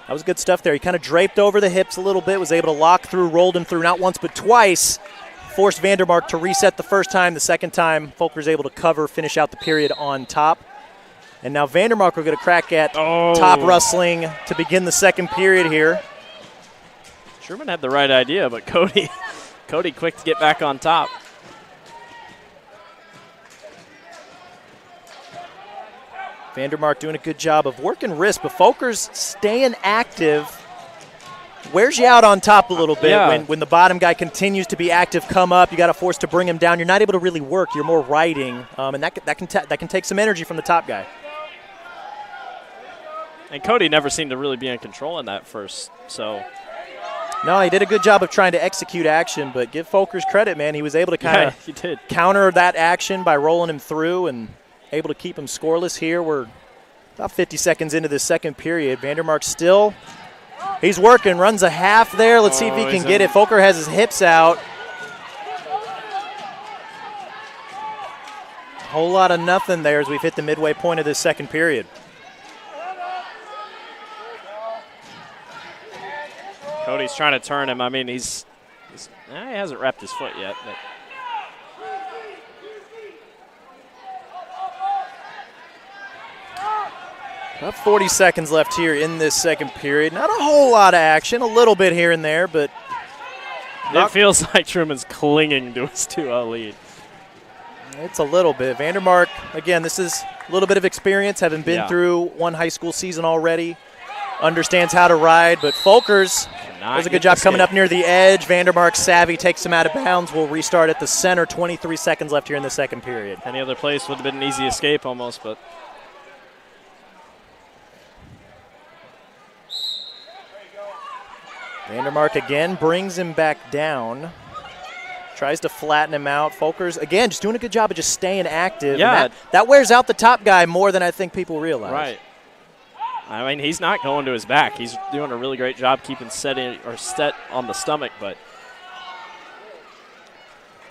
That was good stuff there. He kind of draped over the hips a little bit, was able to lock through, rolled him through not once but twice. Forced Vandermark to reset the first time. The second time, Folkers able to cover, finish out the period on top. And now Vandermark will get a crack at top wrestling to begin the second period here. Truman had the right idea, but Cody quick to get back on top. Vandermark doing a good job of working wrist, but Folkers staying active. Wears you out on top a little bit when the bottom guy continues to be active, come up. You got to force to bring him down. You're not able to really work. You're more riding, and that can take some energy from the top guy. And Cody never seemed to really be in control in that first, so. No, he did a good job of trying to execute action, but give Folkers credit, man. He was able to kind of counter that action by rolling him through and able to keep him scoreless here. We're about 50 seconds into the second period. Vandermark still, he's working, runs a half there. Let's see if he can get it. Folkers has his hips out. Whole lot of nothing there as we've hit the midway point of this second period. Cody's trying to turn him. I mean, he hasn't wrapped his foot yet. But. About 40 seconds left here in this second period. Not a whole lot of action, a little bit here and there, but. It feels like Truman's clinging to his 2-0 lead. It's a little bit. Vandermark, again, this is a little bit of experience, having been through one high school season already. Understands how to ride, but Folkers does a good job coming up near the edge. Vandermark savvy, takes him out of bounds. We'll restart at the center. 23 seconds left here in the second period. Any other place would have been an easy escape almost, but. Vandermark again brings him back down. Tries to flatten him out. Folkers, again, just doing a good job of just staying active. Yeah. That wears out the top guy more than I think people realize. Right. I mean, he's not going to his back. He's doing a really great job keeping set on the stomach, but.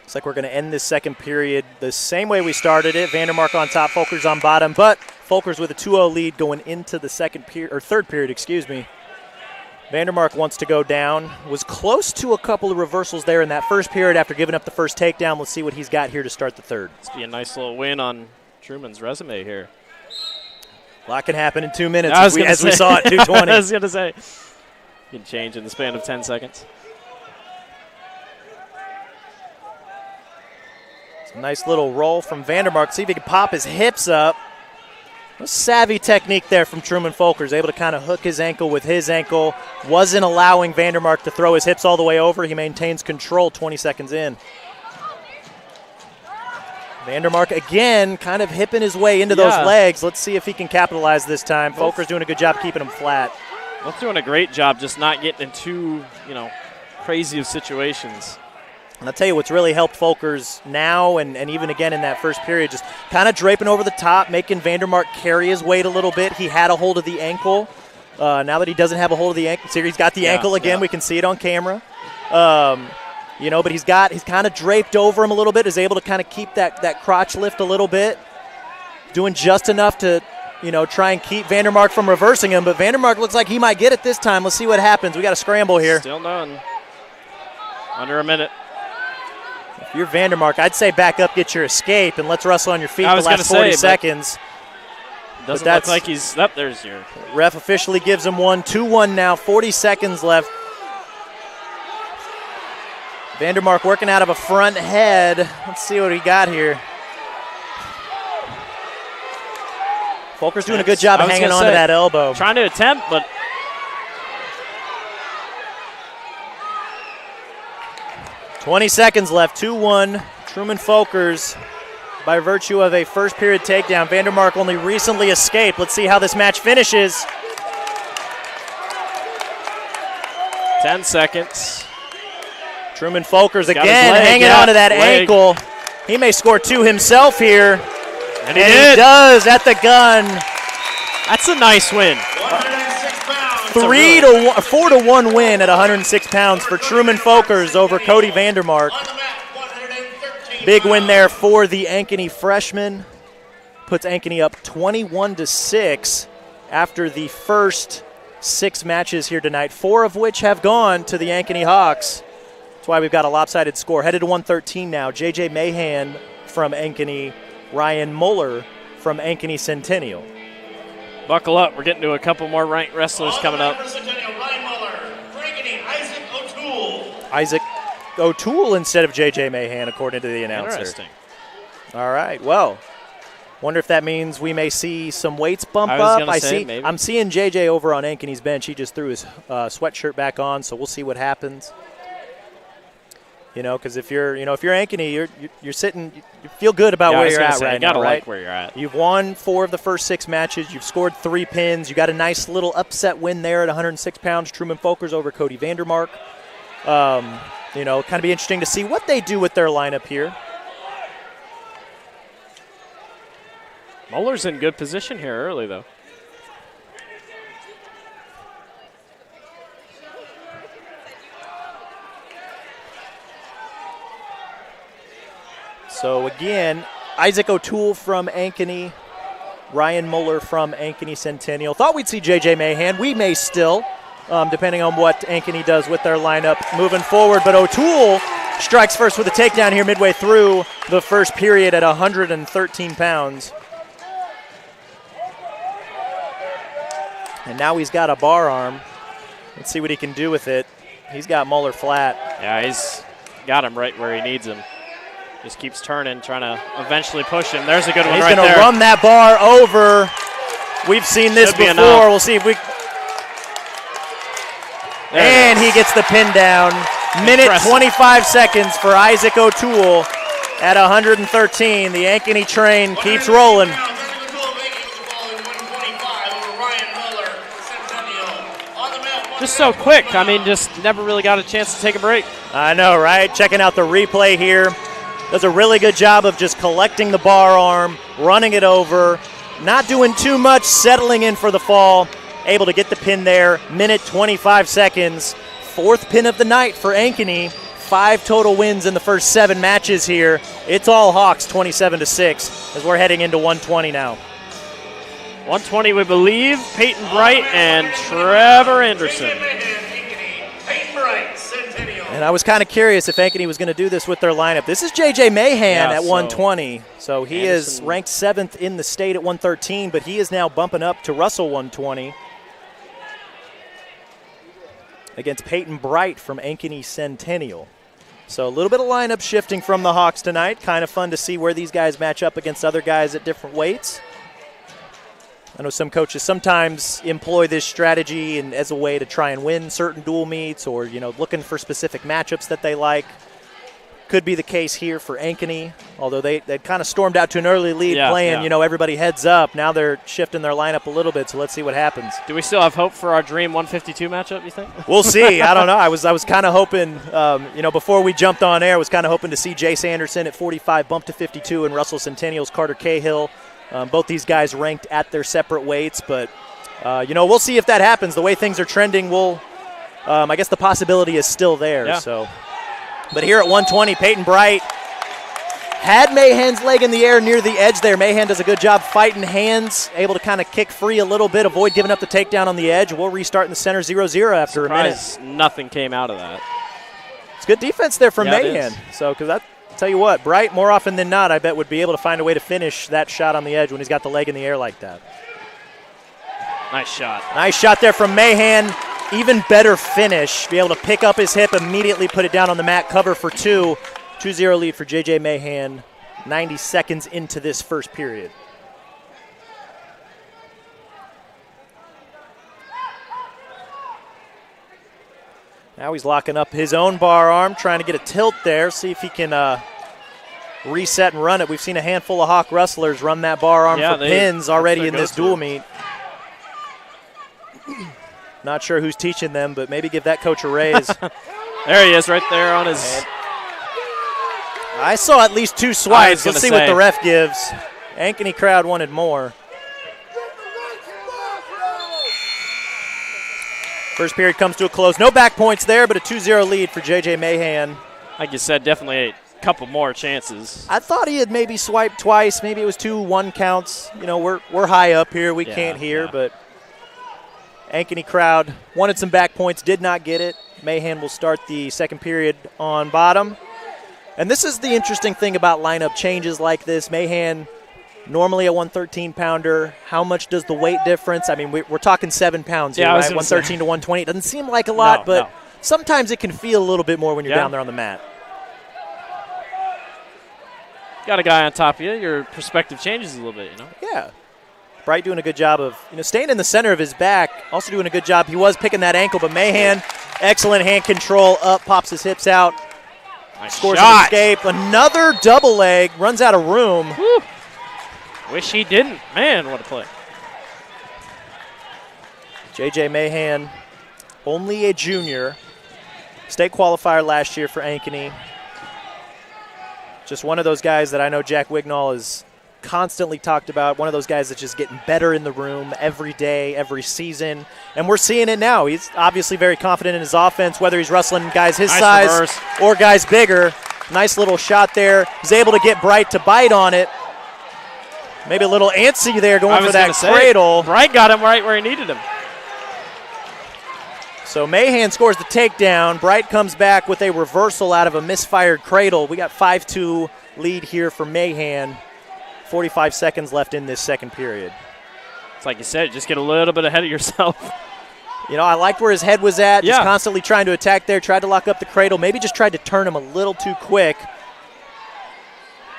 Looks like we're going to end this second period the same way we started it. Vandermark on top, Folkers on bottom, but Folkers with a 2-0 lead going into the third period, excuse me. Vandermark wants to go down. Was close to a couple of reversals there in that first period after giving up the first takedown. Let's see what he's got here to start the third. This be a nice little win on Truman's resume here. A lot can happen in 2 minutes as we saw at 2:20. I was going to say, you can change in the span of 10 seconds. It's a nice little roll from Vandermark. See if he can pop his hips up. A savvy technique there from Truman Folkers, able to kind of hook his ankle with his ankle. Wasn't allowing Vandermark to throw his hips all the way over. He maintains control 20 seconds in. Vandermark again kind of hipping his way into those legs. Let's see if he can capitalize this time. Folkers doing a good job keeping him flat. Both doing a great job just not getting in too, crazy of situations. And I'll tell you what's really helped Folkers now and even again in that first period, just kind of draping over the top, making Vandermark carry his weight a little bit. He had a hold of the ankle. Now that he doesn't have a hold of the ankle, he's got the ankle again. We can see it on camera. But he's kind of draped over him a little bit, is able to kind of keep that crotch lift a little bit. Doing just enough to, try and keep Vandermark from reversing him. But Vandermark looks like he might get it this time. Let's see what happens. We got a scramble here. Still none. Under a minute. If you're Vandermark, I'd say back up, get your escape, and let's wrestle on your feet the last 40 seconds. Doesn't look like he's up. There's your ref officially gives him one. 2-1 now, 40 seconds left. Vandermark working out of a front head. Let's see what he got here. Folker's doing a good job of hanging on to that elbow. Trying to attempt, but 20 seconds left, 2-1. Truman Folkers by virtue of a first period takedown. Vandermark only recently escaped. Let's see how this match finishes. 10 seconds. Truman Folkers Got again his leg, hanging yeah, onto that leg. ankle. He may score two himself here. And he did. Does at the gun. That's a nice win. 4-1 win at 106 pounds for Truman Folkers over Cody Vandermark. Big win there for the Ankeny freshman. Puts Ankeny up 21-6 after the first 6 matches here tonight, 4 of which have gone to the Ankeny Hawks. That's why we've got a lopsided score. Headed to 113 now. J.J. Mahan from Ankeny, Ryan Muller from Ankeny Centennial. Buckle up. We're getting to a couple more ranked wrestlers coming up. Isaac O'Toole instead of J.J. Mahan, according to the announcer. Interesting. All right. Well, wonder if that means we may see some weights bump I was up. gonna say, maybe. I'm seeing J.J. over on Ankeny's bench. He just threw his sweatshirt back on, so we'll see what happens. You know, because if you're Ankeny, you're sitting, you feel good about where you're at right now, gotta right? like where you're at. You've won 4 of the first 6 matches. You've scored 3 pins. You got a nice little upset win there at 106 pounds. Truman Folkers over Cody Vandermark. You know, kind of be interesting to see what they do with their lineup here. Muller's in good position here early, though. So again, Isaac O'Toole from Ankeny, Ryan Muller from Ankeny Centennial. Thought we'd see J.J. Mahan. We may still, depending on what Ankeny does with their lineup moving forward. But O'Toole strikes first with a takedown here midway through the first period at 113 pounds. And now he's got a bar arm. Let's see what he can do with it. He's got Muller flat. Yeah, he's got him right where he needs him. Just keeps turning, trying to eventually push him. There's a good one right there. He's going to run that bar over. We've seen this before. We'll see if we... And he gets the pin down. Minute 25 seconds for Isaac O'Toole at 113. The Ankeny train keeps rolling. Just so quick. I mean, just never really got a chance to take a break. I know, right? Checking out the replay here. Does a really good job of just collecting the bar arm, running it over, not doing too much, settling in for the fall. Able to get the pin there. Minute 25 seconds. 4th pin of the night for Ankeny. 5 total wins in the first 7 matches here. It's all Hawks, 27-6, as we're heading into 120 now. 120, we believe. Peyton Bright and Trevor Anderson. And I was kind of curious if Ankeny was going to do this with their lineup. This is J.J. Mahan at 120. So he is ranked 7th in the state at 113, but he is now bumping up to Russell 120 against Peyton Bright from Ankeny Centennial. So a little bit of lineup shifting from the Hawks tonight. Kind of fun to see where these guys match up against other guys at different weights. I know some coaches sometimes employ this strategy and as a way to try and win certain dual meets or, you know, looking for specific matchups that they like. Could be the case here for Ankeny, although they kind of stormed out to an early lead playing, you know, everybody heads up. Now they're shifting their lineup a little bit, so let's see what happens. Do we still have hope for our dream 152 matchup, you think? We'll see. I don't know. I was kind of hoping, you know, before we jumped on air, I was kind of hoping to see Jace Anderson at 45 bump to 52 and Russell Centennial's Carter Cahill. Both these guys ranked at their separate weights, but, you know, we'll see if that happens. The way things are trending, I guess the possibility is still there. Yeah. So, but here at 120, Peyton Bright had Mahan's leg in the air near the edge there. Mahan does a good job fighting hands, able to kind of kick free a little bit, avoid giving up the takedown on the edge. We'll restart in the center 0-0 after a minute. Nothing came out of that. It's good defense there from Yeah, Mahan. So, because that. Tell you what, Bright, more often than not, I bet would be able to find a way to finish that shot on the edge when he's got the leg in the air like that. Nice shot. Nice shot there from Mahan. Even better finish. Be able to pick up his hip, immediately put it down on the mat, cover for 2. 2-0 lead for J.J. Mahan. 90 seconds into this first period. Now he's locking up his own bar arm, trying to get a tilt there, see if he can reset and run it. We've seen a handful of Hawk wrestlers run that bar arm for pins already in this dual meet. Not sure who's teaching them, but maybe give that coach a raise. There he is right there on his... And I saw at least 2 swipes. Let's see what the ref gives. Ankeny crowd wanted more. First period comes to a close. No back points there, but a 2-0 lead for J.J. Mahan. Like you said, definitely a couple more chances. I thought he had maybe swiped twice. Maybe it was 2 1 counts. You know, we're high up here. We can't hear, but Ankeny crowd wanted some back points, did not get it. Mahan will start the second period on bottom. And this is the interesting thing about lineup changes like this. Mahan normally a 113-pounder. How much does the weight difference? I mean, we're talking 7 pounds here, right? 113 to 120. It doesn't seem like a lot, but sometimes it can feel a little bit more when you're down there on the mat. Got a guy on top of you, your perspective changes a little bit, you know? Yeah. Bright doing a good job of, staying in the center of his back, also doing a good job. He was picking that ankle, but Mahan, excellent hand control, up, pops his hips out. Nice scores shot. an escape. Another double leg, runs out of room. Whew. Wish he didn't. Man, what a play. J.J. Mahan, only a junior. State qualifier last year for Ankeny. Just one of those guys that I know Jack Wignall has constantly talked about. One of those guys that's just getting better in the room every day, every season. And we're seeing it now. He's obviously very confident in his offense, whether he's wrestling guys his size reverse. Or guys bigger. Nice little shot there. He's able to get Bright to bite on it. Maybe a little antsy there going for that cradle. Bright got him right where he needed him. So Mahan scores the takedown. Bright comes back with a reversal out of a misfired cradle. We got 5-2 lead here for Mahan. 45 seconds left in this second period. It's like you said, just get a little bit ahead of yourself. I liked where his head was at. Just constantly trying to attack there, tried to lock up the cradle, maybe just tried to turn him a little too quick.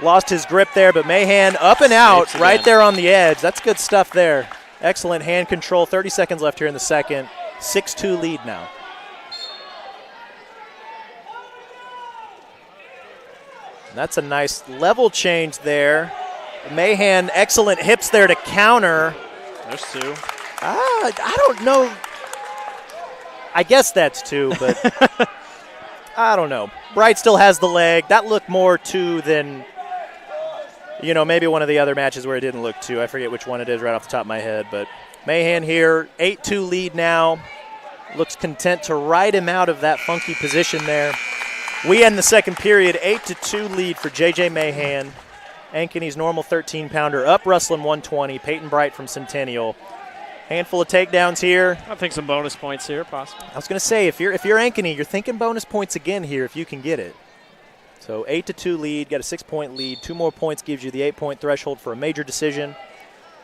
Lost his grip there, but Mahan up and out right there on the edge. That's good stuff there. Excellent hand control. 30 seconds left here in the second. 6-2 lead now. That's a nice level change there. Mahan, excellent hips there to counter. There's 2. I don't know. I guess that's 2, but I don't know. Bright still has the leg. That looked more 2 than, maybe one of the other matches where it didn't look 2. I forget which one it is right off the top of my head, but Mahan here, 8-2 lead now. Looks content to ride him out of that funky position there. We end the second period, 8-2 lead for J.J. Mahan. Ankeny's normal 13-pounder, up wrestling 120. Peyton Bright from Centennial. Handful of takedowns here. I think some bonus points here, possibly. I was going to say, if you're Ankeny, you're thinking bonus points again here if you can get it. So 8-2 lead, got a 6-point lead. 2 more points gives you the 8-point threshold for a major decision.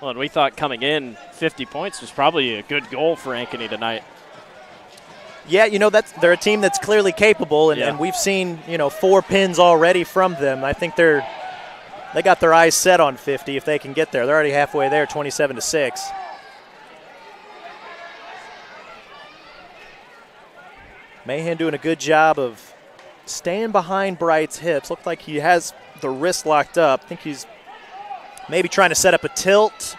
Well, and we thought coming in 50 points was probably a good goal for Ankeny tonight. Yeah, they're a team that's clearly capable, and we've seen 4 pins already from them. I think they got their eyes set on 50 if they can get there. They're already halfway there, 27-6. Mahan doing a good job of staying behind Bright's hips. Looked like he has the wrist locked up. I think he's maybe trying to set up a tilt.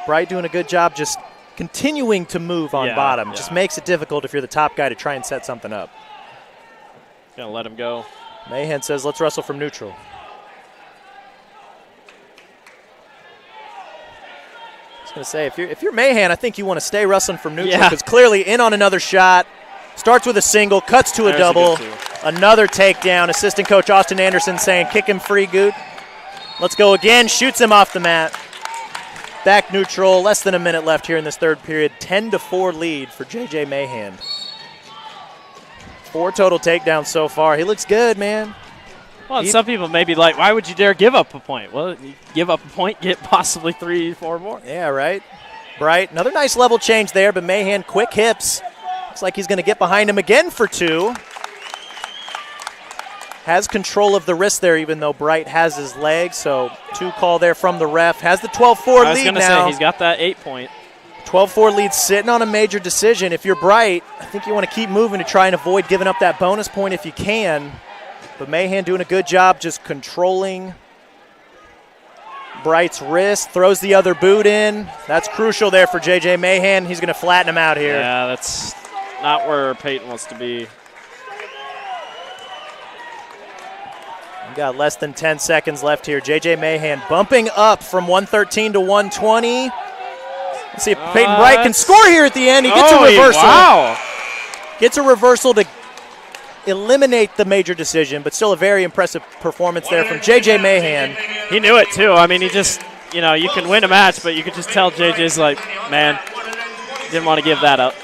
Bright doing a good job just continuing to move on bottom. Just makes it difficult if you're the top guy to try and set something up. Gonna let him go. Mahan says, let's wrestle from neutral. I was going to say, if you're Mahan, I think you want to stay wrestling from neutral because clearly in on another shot. Starts with a single, cuts to a double. Another takedown. Assistant coach Austin Anderson saying, kick him free, Goot. Let's go again. Shoots him off the mat. Back neutral. Less than a minute left here in this third period. 10-4 lead for J.J. Mahan. 4 total takedowns so far. He looks good, man. Well, some people may be like, why would you dare give up a point? Well, you give up a point, get possibly 3-4 more. Yeah, right. Bright, another nice level change there, but Mahan, quick hips. Looks like he's going to get behind him again for 2. Has control of the wrist there, even though Bright has his leg. So 2 call there from the ref. Has the 12-4 lead now. I was going to say, he's got that 8-point. 12-4 lead, sitting on a major decision. If you're Bright, I think you want to keep moving to try and avoid giving up that bonus point if you can. But Mahan doing a good job just controlling Bright's wrist, throws the other boot in. That's crucial there for J.J. Mahan. He's going to flatten him out here. Yeah, that's not where Peyton wants to be. We've got less than 10 seconds left here. J.J. Mahan bumping up from 113 to 120. Let's see if Peyton Bright can score here at the end. He gets a reversal. Wow. Gets a reversal to eliminate the major decision, but still a very impressive performance there from J.J. Mahan. He knew it, too. I mean, he just, you know, you can win a match, but you could just tell J.J.'s like, man, didn't want to give that up.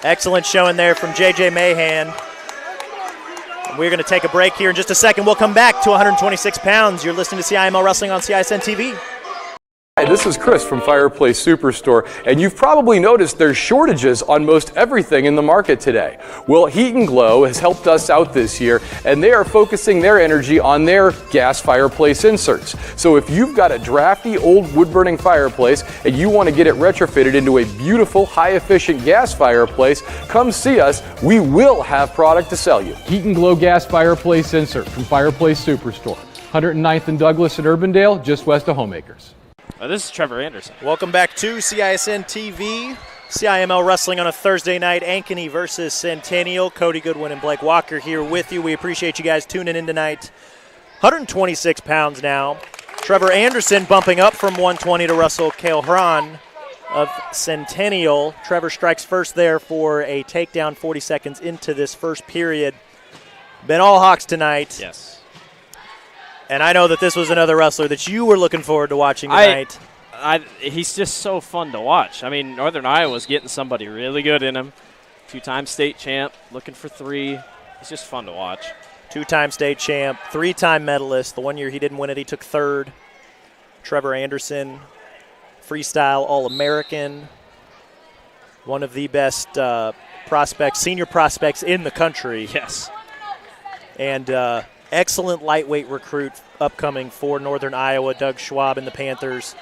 Excellent showing there from J.J. Mahan. We're going to take a break here in just a second. We'll come back to 126 pounds. You're listening to CIML Wrestling on CISN TV. Hi, this is Chris from Fireplace Superstore, and you've probably noticed there's shortages on most everything in the market today. Well, Heat and Glow has helped us out this year, and they are focusing their energy on their gas fireplace inserts. So if you've got a drafty old wood-burning fireplace and you want to get it retrofitted into a beautiful, high-efficient gas fireplace, come see us. We will have product to sell you. Heat and Glow gas fireplace insert from Fireplace Superstore. 109th and Douglas in Urbandale, just west of Homeacres. This is Trevor Anderson. Welcome back to CISN TV. CIML Wrestling on a Thursday night. Ankeny versus Centennial. Cody Goodwin and Blake Walker here with you. We appreciate you guys tuning in tonight. 126 pounds now. Trevor Anderson bumping up from 120 to Russell Calhoun of Centennial. Trevor strikes first there for a takedown 40 seconds into this first period. Been all Hawks tonight. Yes. And I know that this was another wrestler that you were looking forward to watching tonight. He's just so fun to watch. I mean, Northern Iowa's getting somebody really good in him. 2-time state champ, looking for 3. He's just fun to watch. 2-time state champ, 3-time medalist. The one year he didn't win it, he took 3rd. Trevor Anderson, freestyle All-American. One of the best prospects, senior prospects in the country. Yes. And excellent lightweight recruit upcoming for Northern Iowa, Doug Schwab and the Panthers.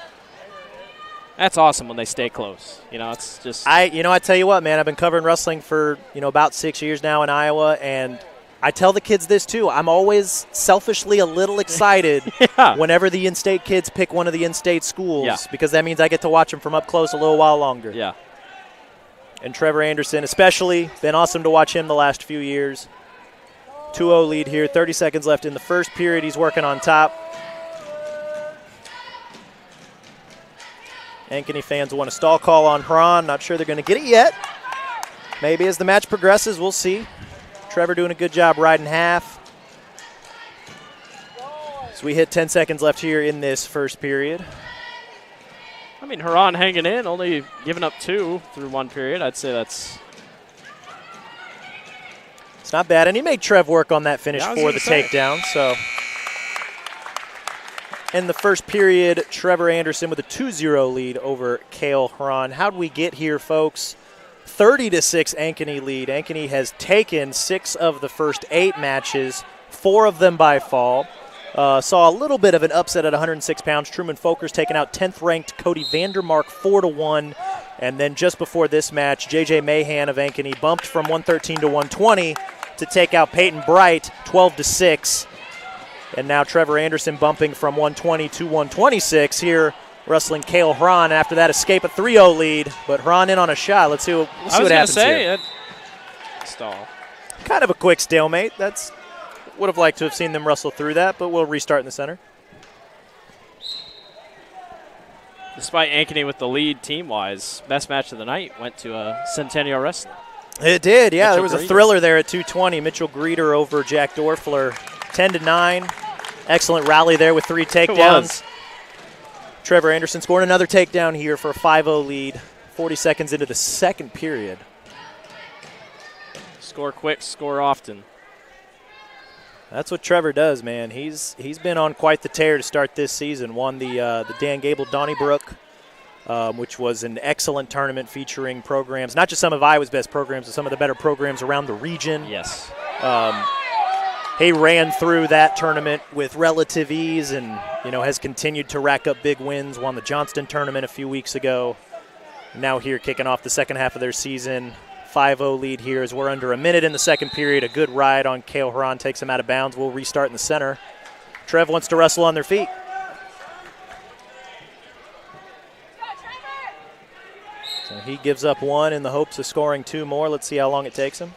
That's awesome when they stay close. You know, it's just. I tell you what, man, I've been covering wrestling for, about 6 years now in Iowa, and I tell the kids this too. I'm always selfishly a little excited whenever the in-state kids pick one of the in-state schools because that means I get to watch them from up close a little while longer. Yeah. And Trevor Anderson especially, been awesome to watch him the last few years. 2-0 lead here, 30 seconds left in the first period. He's working on top. Ankeny fans want a stall call on Hran. Not sure they're going to get it yet. Maybe as the match progresses, we'll see. Trevor doing a good job riding half. So we hit 10 seconds left here in this first period. I mean, Hran hanging in, only giving up 2 through 1 period. I'd say that's. It's not bad, and he made Trev work on that finish for the takedown. So, in the first period, Trevor Anderson with a 2-0 lead over Cale Hran. How'd we get here, folks? 30-6 Ankeny lead. Ankeny has taken 6 of the first 8 matches, 4 of them by fall. Saw a little bit of an upset at 106 pounds. Truman Folkers taking out 10th-ranked Cody Vandermark 4-1. And then just before this match, J.J. Mahan of Ankeny bumped from 113 to 120 to take out Peyton Bright 12-6. And now Trevor Anderson bumping from 120 to 126 here, wrestling Cale Hran. After that escape, a 3-0 lead, but Hran in on a shot. Let's see what happens here. Stall. Kind of a quick stalemate. Would have liked to have seen them wrestle through that, but we'll restart in the center. Despite Ankeny with the lead team-wise, best match of the night went to Centennial Wrestling. It did, yeah. There was Greeter. A thriller there at 220. Mitchell Greeter over Jack Dorfler, 10-9. Excellent rally there with 3 takedowns. Trevor Anderson scoring another takedown here for a 5-0 lead, 40 seconds into the second period. Score quick, score often. That's what Trevor does, man. He's been on quite the tear to start this season. Won the Dan Gable Donnybrook which was an excellent tournament featuring programs, not just some of Iowa's best programs, but some of the better programs around the region. Yes. He ran through that tournament with relative ease and, has continued to rack up big wins, won the Johnston tournament a few weeks ago. Now here kicking off the second half of their season. 5-0 lead here as we're under a minute in the second period. A good ride on Cale Huron takes him out of bounds. We'll restart in the center. Trev wants to wrestle on their feet. So he gives up one in the hopes of scoring two more. Let's see how long it takes him.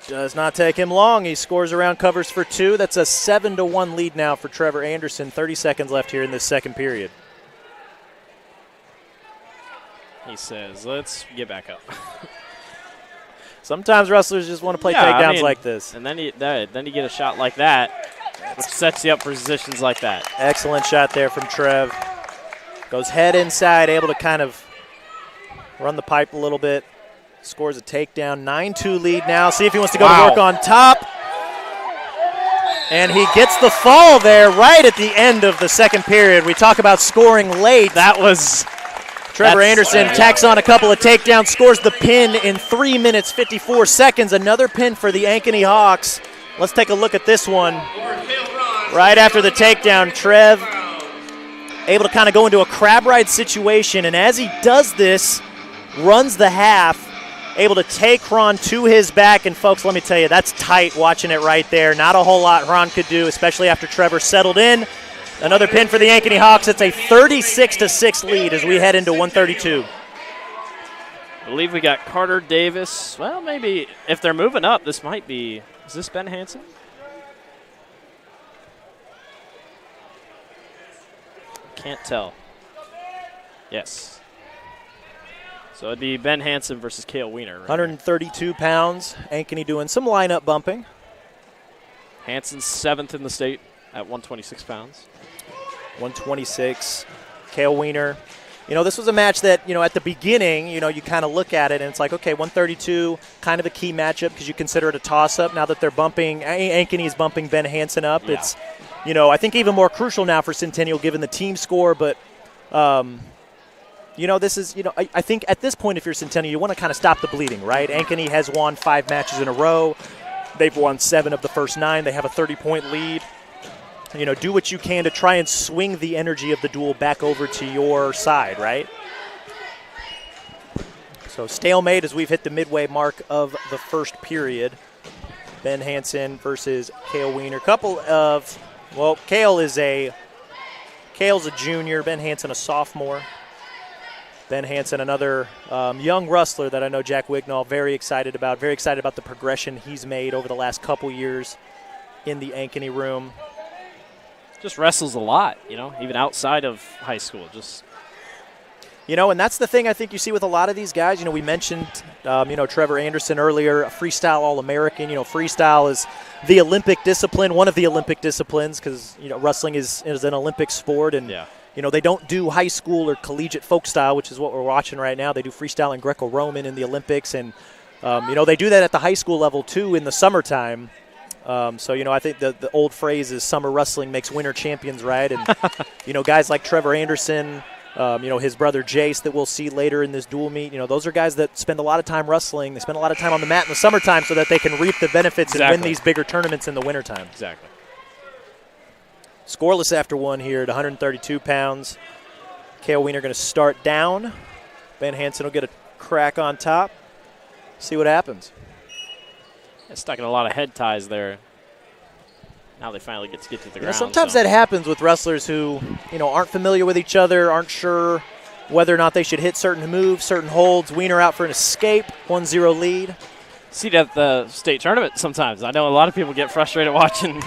Does not take him long. He scores around, covers for two. That's a 7-1 lead now for Trevor Anderson. 30 seconds left here in this second period. He says, let's get back up. Sometimes wrestlers just want to play takedowns like this. And then you get a shot like that, which sets you up for positions like that. Excellent shot there from Trev. Goes head inside, able to kind of run the pipe a little bit. Scores a takedown. 9-2 lead now. See if he wants to go to work on top. And he gets the fall there right at the end of the second period. We talk about scoring late. That was... Trevor Anderson tacks on a couple of takedowns, scores the pin in 3 minutes, 54 seconds. Another pin for the Ankeny Hawks. Let's take a look at this one. Right after the takedown, Trev able to kind of go into a crab ride situation, and as he does this, runs the half, able to take Huron to his back. And folks, let me tell you, that's tight watching it right there. Not a whole lot Huron could do, especially after Trevor settled in. Another pin for the Ankeny Hawks. It's a 36-6 lead as we head into 132. I believe we got Carter Davis. Well, maybe if they're moving up, this might be. Is this Ben Hansen? Can't tell. Yes. So it'd be Ben Hansen versus Cale Wiener. Right? 132 pounds. Ankeny doing some lineup bumping. Hansen's 7th in the state at 126 pounds. 126. Cale Wiener. This was a match that, at the beginning, you kind of look at it and it's like, okay, 132, kind of a key matchup because you consider it a toss-up now that they're bumping. Ankeny is bumping Ben Hansen up. Yeah. It's, I think even more crucial now for Centennial given the team score. But, this is, I think at this point, if you're Centennial, you want to kind of stop the bleeding, right? Ankeny has won 5 matches in a row. They've won 7 of the first 9. They have a 30-point lead. Do what you can to try and swing the energy of the duel back over to your side, right? So stalemate as we've hit the midway mark of the first period. Ben Hansen versus Cale Wiener. Cale's a junior. Ben Hansen a sophomore. Ben Hansen, another young wrestler that I know Jack Wignall very excited about. Very excited about the progression he's made over the last couple years in the Ankeny room. Just wrestles a lot, even outside of high school. And that's the thing I think you see with a lot of these guys. We mentioned, Trevor Anderson earlier, a freestyle All-American. Freestyle is the Olympic discipline, one of the Olympic disciplines, because, wrestling is an Olympic sport. And, they don't do high school or collegiate folk style, which is what we're watching right now. They do freestyle and Greco-Roman in the Olympics. And, they do that at the high school level, too, in the summertime. I think the old phrase is summer wrestling makes winter champions, right? And, guys like Trevor Anderson, his brother Jace that we'll see later in this dual meet, those are guys that spend a lot of time wrestling. They spend a lot of time on the mat in the summertime so that they can reap the benefits and win these bigger tournaments in the wintertime. Exactly. Scoreless after one here at 132 pounds. Cale Wiener going to start down. Ben Hansen will get a crack on top. See what happens. Stuck in a lot of head ties there. Now they finally get to the ground. Sometimes that happens with wrestlers who, aren't familiar with each other, aren't sure whether or not they should hit certain moves, certain holds. Wiener out for an escape, 1-0 lead. See that at the state tournament sometimes. I know a lot of people get frustrated watching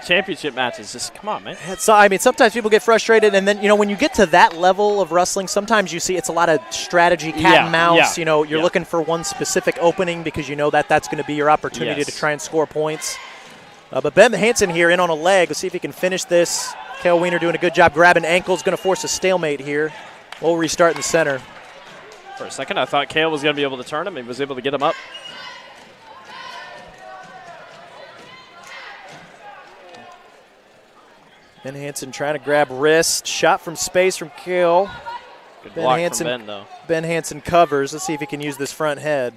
championship matches. Just come on, man. Sometimes people get frustrated, and then, when you get to that level of wrestling, sometimes you see it's a lot of strategy, cat and mouse. Yeah. You're looking for one specific opening because you know that's going to be your opportunity to try and score points. But Ben Hansen here in on a leg. Let's see if he can finish this. Cale Wiener doing a good job grabbing ankles. Going to force a stalemate here. We'll restart in the center. For a second, I thought Cale was going to be able to turn him. He was able to get him up. Ben Hansen trying to grab wrist. Shot from space from Kale. Good block from Ben, though. Ben Hansen covers. Let's see if he can use this front head.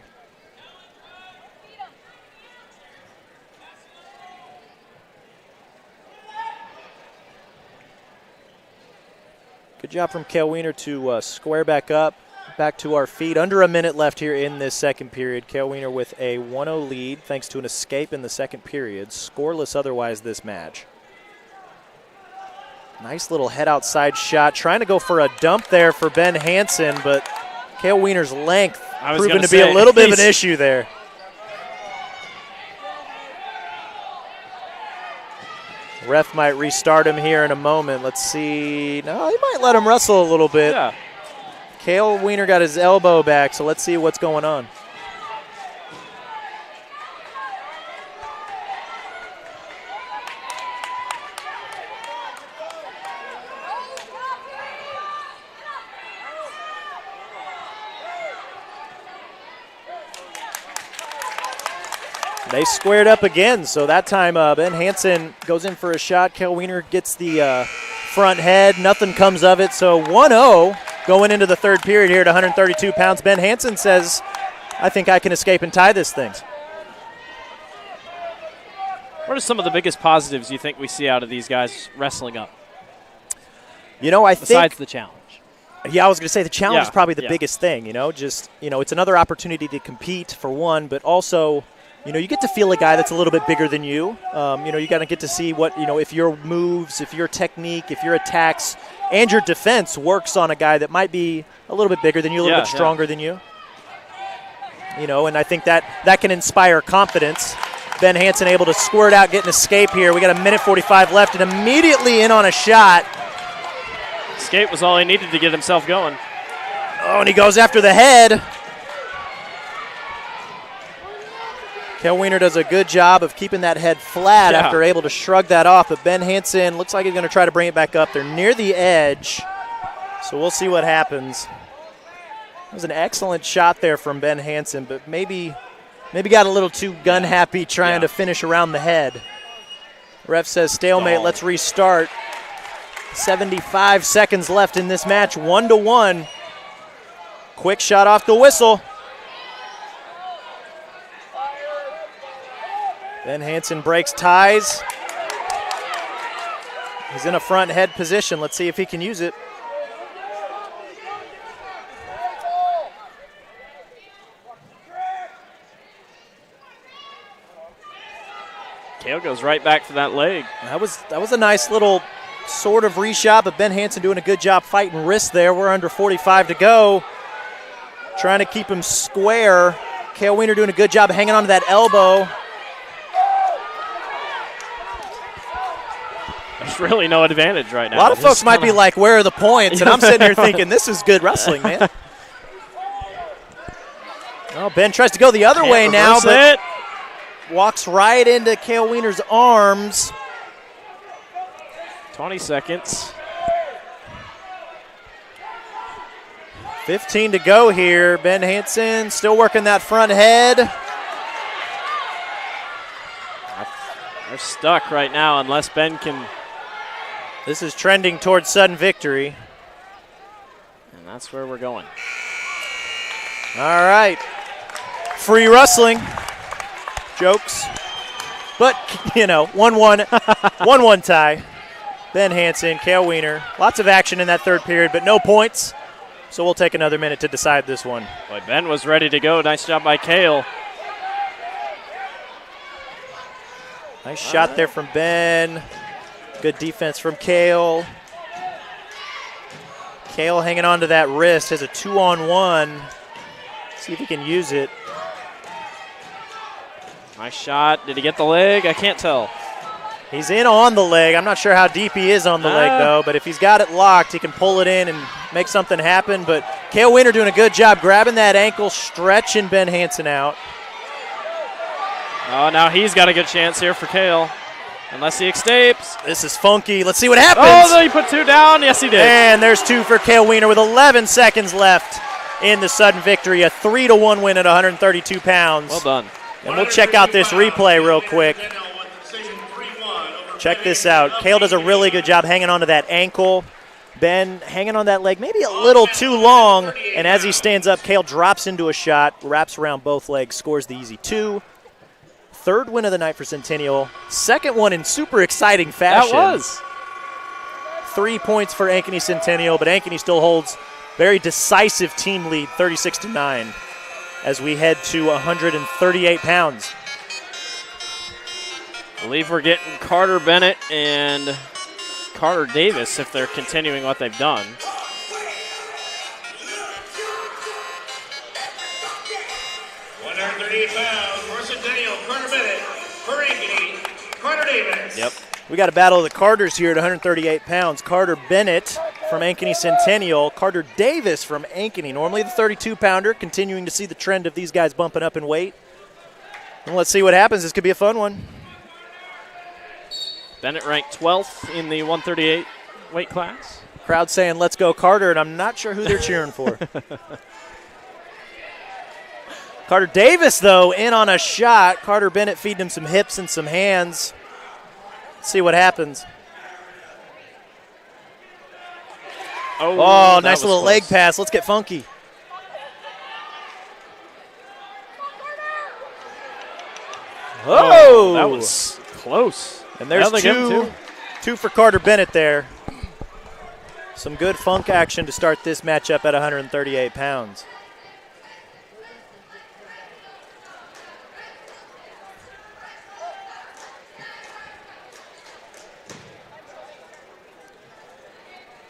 Good job from Kale Wiener to square back up, back to our feet. Under a minute left here in this second period. Kale Wiener with a 1-0 lead thanks to an escape in the second period. Scoreless otherwise this match. Nice little head outside shot. Trying to go for a dump there for Ben Hansen, but Kale Wiener's length proven to be a little bit of an issue there. Ref might restart him here in a moment. Let's see. No, he might let him wrestle a little bit. Yeah. Kale Wiener got his elbow back, so let's see what's going on. They squared up again, so that time Ben Hansen goes in for a shot. Kale Wiener gets the front head. Nothing comes of it, so 1-0 going into the third period here at 132 pounds. Ben Hansen says, I think I can escape and tie this thing. What are some of the biggest positives you think we see out of these guys wrestling up? You know, I think besides the challenge. Yeah, I was going to say the challenge is probably the biggest thing, just, it's another opportunity to compete for one, but also – you get to feel a guy that's a little bit bigger than you. You got to get to see what, if your moves, if your technique, if your attacks, and your defense works on a guy that might be a little bit bigger than you, a little bit stronger than you. And I think that can inspire confidence. Ben Hansen able to squirt out, get an escape here. We got 1:45 left and immediately in on a shot. Escape was all he needed to get himself going. Oh, and he goes after the head. Kale Wiener does a good job of keeping that head flat after able to shrug that off, but Ben Hansen looks like he's going to try to bring it back up. They're near the edge, so we'll see what happens. That was an excellent shot there from Ben Hansen, but maybe got a little too gun-happy trying to finish around the head. Ref says stalemate, let's restart. 75 seconds left in this match, 1-1. Quick shot off the whistle. Ben Hansen breaks ties. He's in a front head position. Let's see if he can use it. Kale goes right back for that leg. That was a nice little sort of reshot, but Ben Hansen doing a good job fighting wrist there. We're under 45 to go. Trying to keep him square. Kale Wiener doing a good job hanging on to that elbow. There's really no advantage right now. A lot of folks might be like, where are the points? And I'm sitting here thinking, this is good wrestling, man. Oh, Ben tries to go the other way now, but walks right into Kale Wiener's arms. 20 seconds. 15 to go here. Ben Hansen still working that front head. They're stuck right now unless Ben can. This is trending towards sudden victory. And that's where we're going. All right. Free wrestling. Jokes. But, 1-1. 1-1 tie. Ben Hansen, Kale Wiener. Lots of action in that third period, but no points. So we'll take another minute to decide this one. Boy, Ben was ready to go. Nice job by Kale. Nice shot there from Ben. Good defense from Kale. Kale hanging on to that wrist, has a 2-on-1. See if he can use it. Nice shot. Did he get the leg? I can't tell. He's in on the leg. I'm not sure how deep he is on the leg, though, but if he's got it locked, he can pull it in and make something happen. But Kale Wiener doing a good job grabbing that ankle, stretching Ben Hansen out. Oh, now he's got a good chance here for Kale. Unless he escapes. This is funky. Let's see what happens. Oh, he put two down. Yes, he did. And there's two for Kale Wiener with 11 seconds left in the sudden victory. A 3-1 win at 132 pounds. Well done. And we'll check out this replay real quick. Check this out. Kale does a really good job hanging onto that ankle. Ben hanging on that leg maybe a little too long, and as he stands up, Kale drops into a shot, wraps around both legs, scores the easy 2. Third win of the night for Centennial. Second one in super exciting fashion. That was. 3 points for Ankeny Centennial, but Ankeny still holds very decisive team lead, 36-9, as we head to 138 pounds. I believe we're getting Carter Bennett and Carter Davis if they're continuing what they've done. £138 for Centennial, Carter Bennett. For Ankeny, Carter Davis. Yep. We got a battle of the Carters here at 138 pounds. Carter Bennett from Ankeny Centennial. Carter Davis from Ankeny. Normally the 32-pounder, continuing to see the trend of these guys bumping up in weight. And let's see what happens. This could be a fun one. Bennett ranked 12th in the 138 weight class. Crowd saying, let's go Carter, and I'm not sure who they're cheering for. Carter Davis, though, in on a shot. Carter Bennett feeding him some hips and some hands. Let's see what happens. Oh, nice little leg pass. Let's get funky. Oh, that was close. And there's two for Carter Bennett there. Some good funk action to start this matchup at 138 pounds.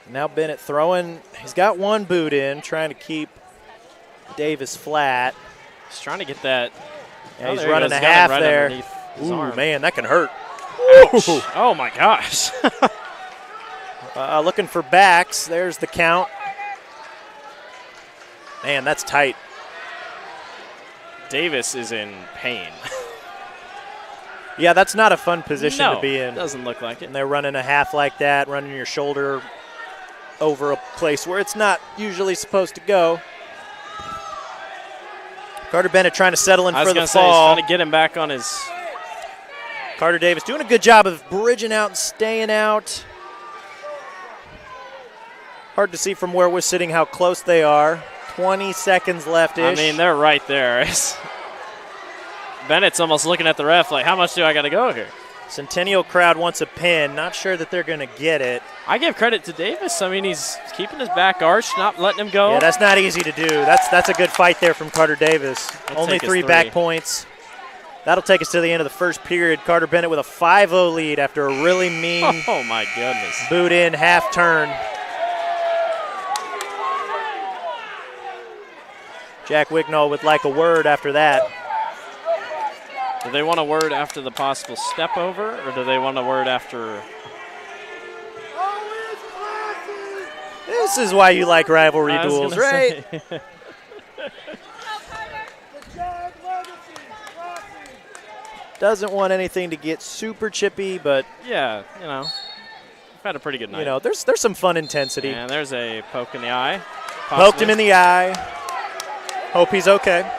Now Bennett throwing. He's got one boot in, trying to keep Davis flat. He's trying to get that. Yeah, he's running a half right there. Ooh, arm. Man, that can hurt. Ouch. Oh, my gosh. Looking for backs. There's the count. Man, that's tight. Davis is in pain. Yeah, that's not a fun position to be in. Doesn't look like it. And they're running a half like that, running your shoulder over a place where it's not usually supposed to go. Carter Bennett trying to settle in for the fall. He's trying to get him back on his. Carter Davis doing a good job of bridging out and staying out. Hard to see from where we're sitting how close they are. 20 seconds left-ish. I mean, they're right there. Bennett's almost looking at the ref like, how much do I got to go here? Centennial crowd wants a pin. Not sure that they're going to get it. I give credit to Davis. I mean, he's keeping his back arched, not letting him go. Yeah, that's not easy to do. That's a good fight there from Carter Davis. Only three back points. That'll take us to the end of the first period. Carter Bennett with a 5-0 lead after a really mean oh my goodness, boot in half turn. Jack Wignall would like a word after that. Do they want a word after the possible step over, or do they want a word after? This is why you like rivalry duels, right? Doesn't want anything to get super chippy, but yeah, you know, we've had a pretty good night. You know, there's some fun intensity. And there's a poke in the eye. Possibly. Poked him in the eye. Hope he's okay.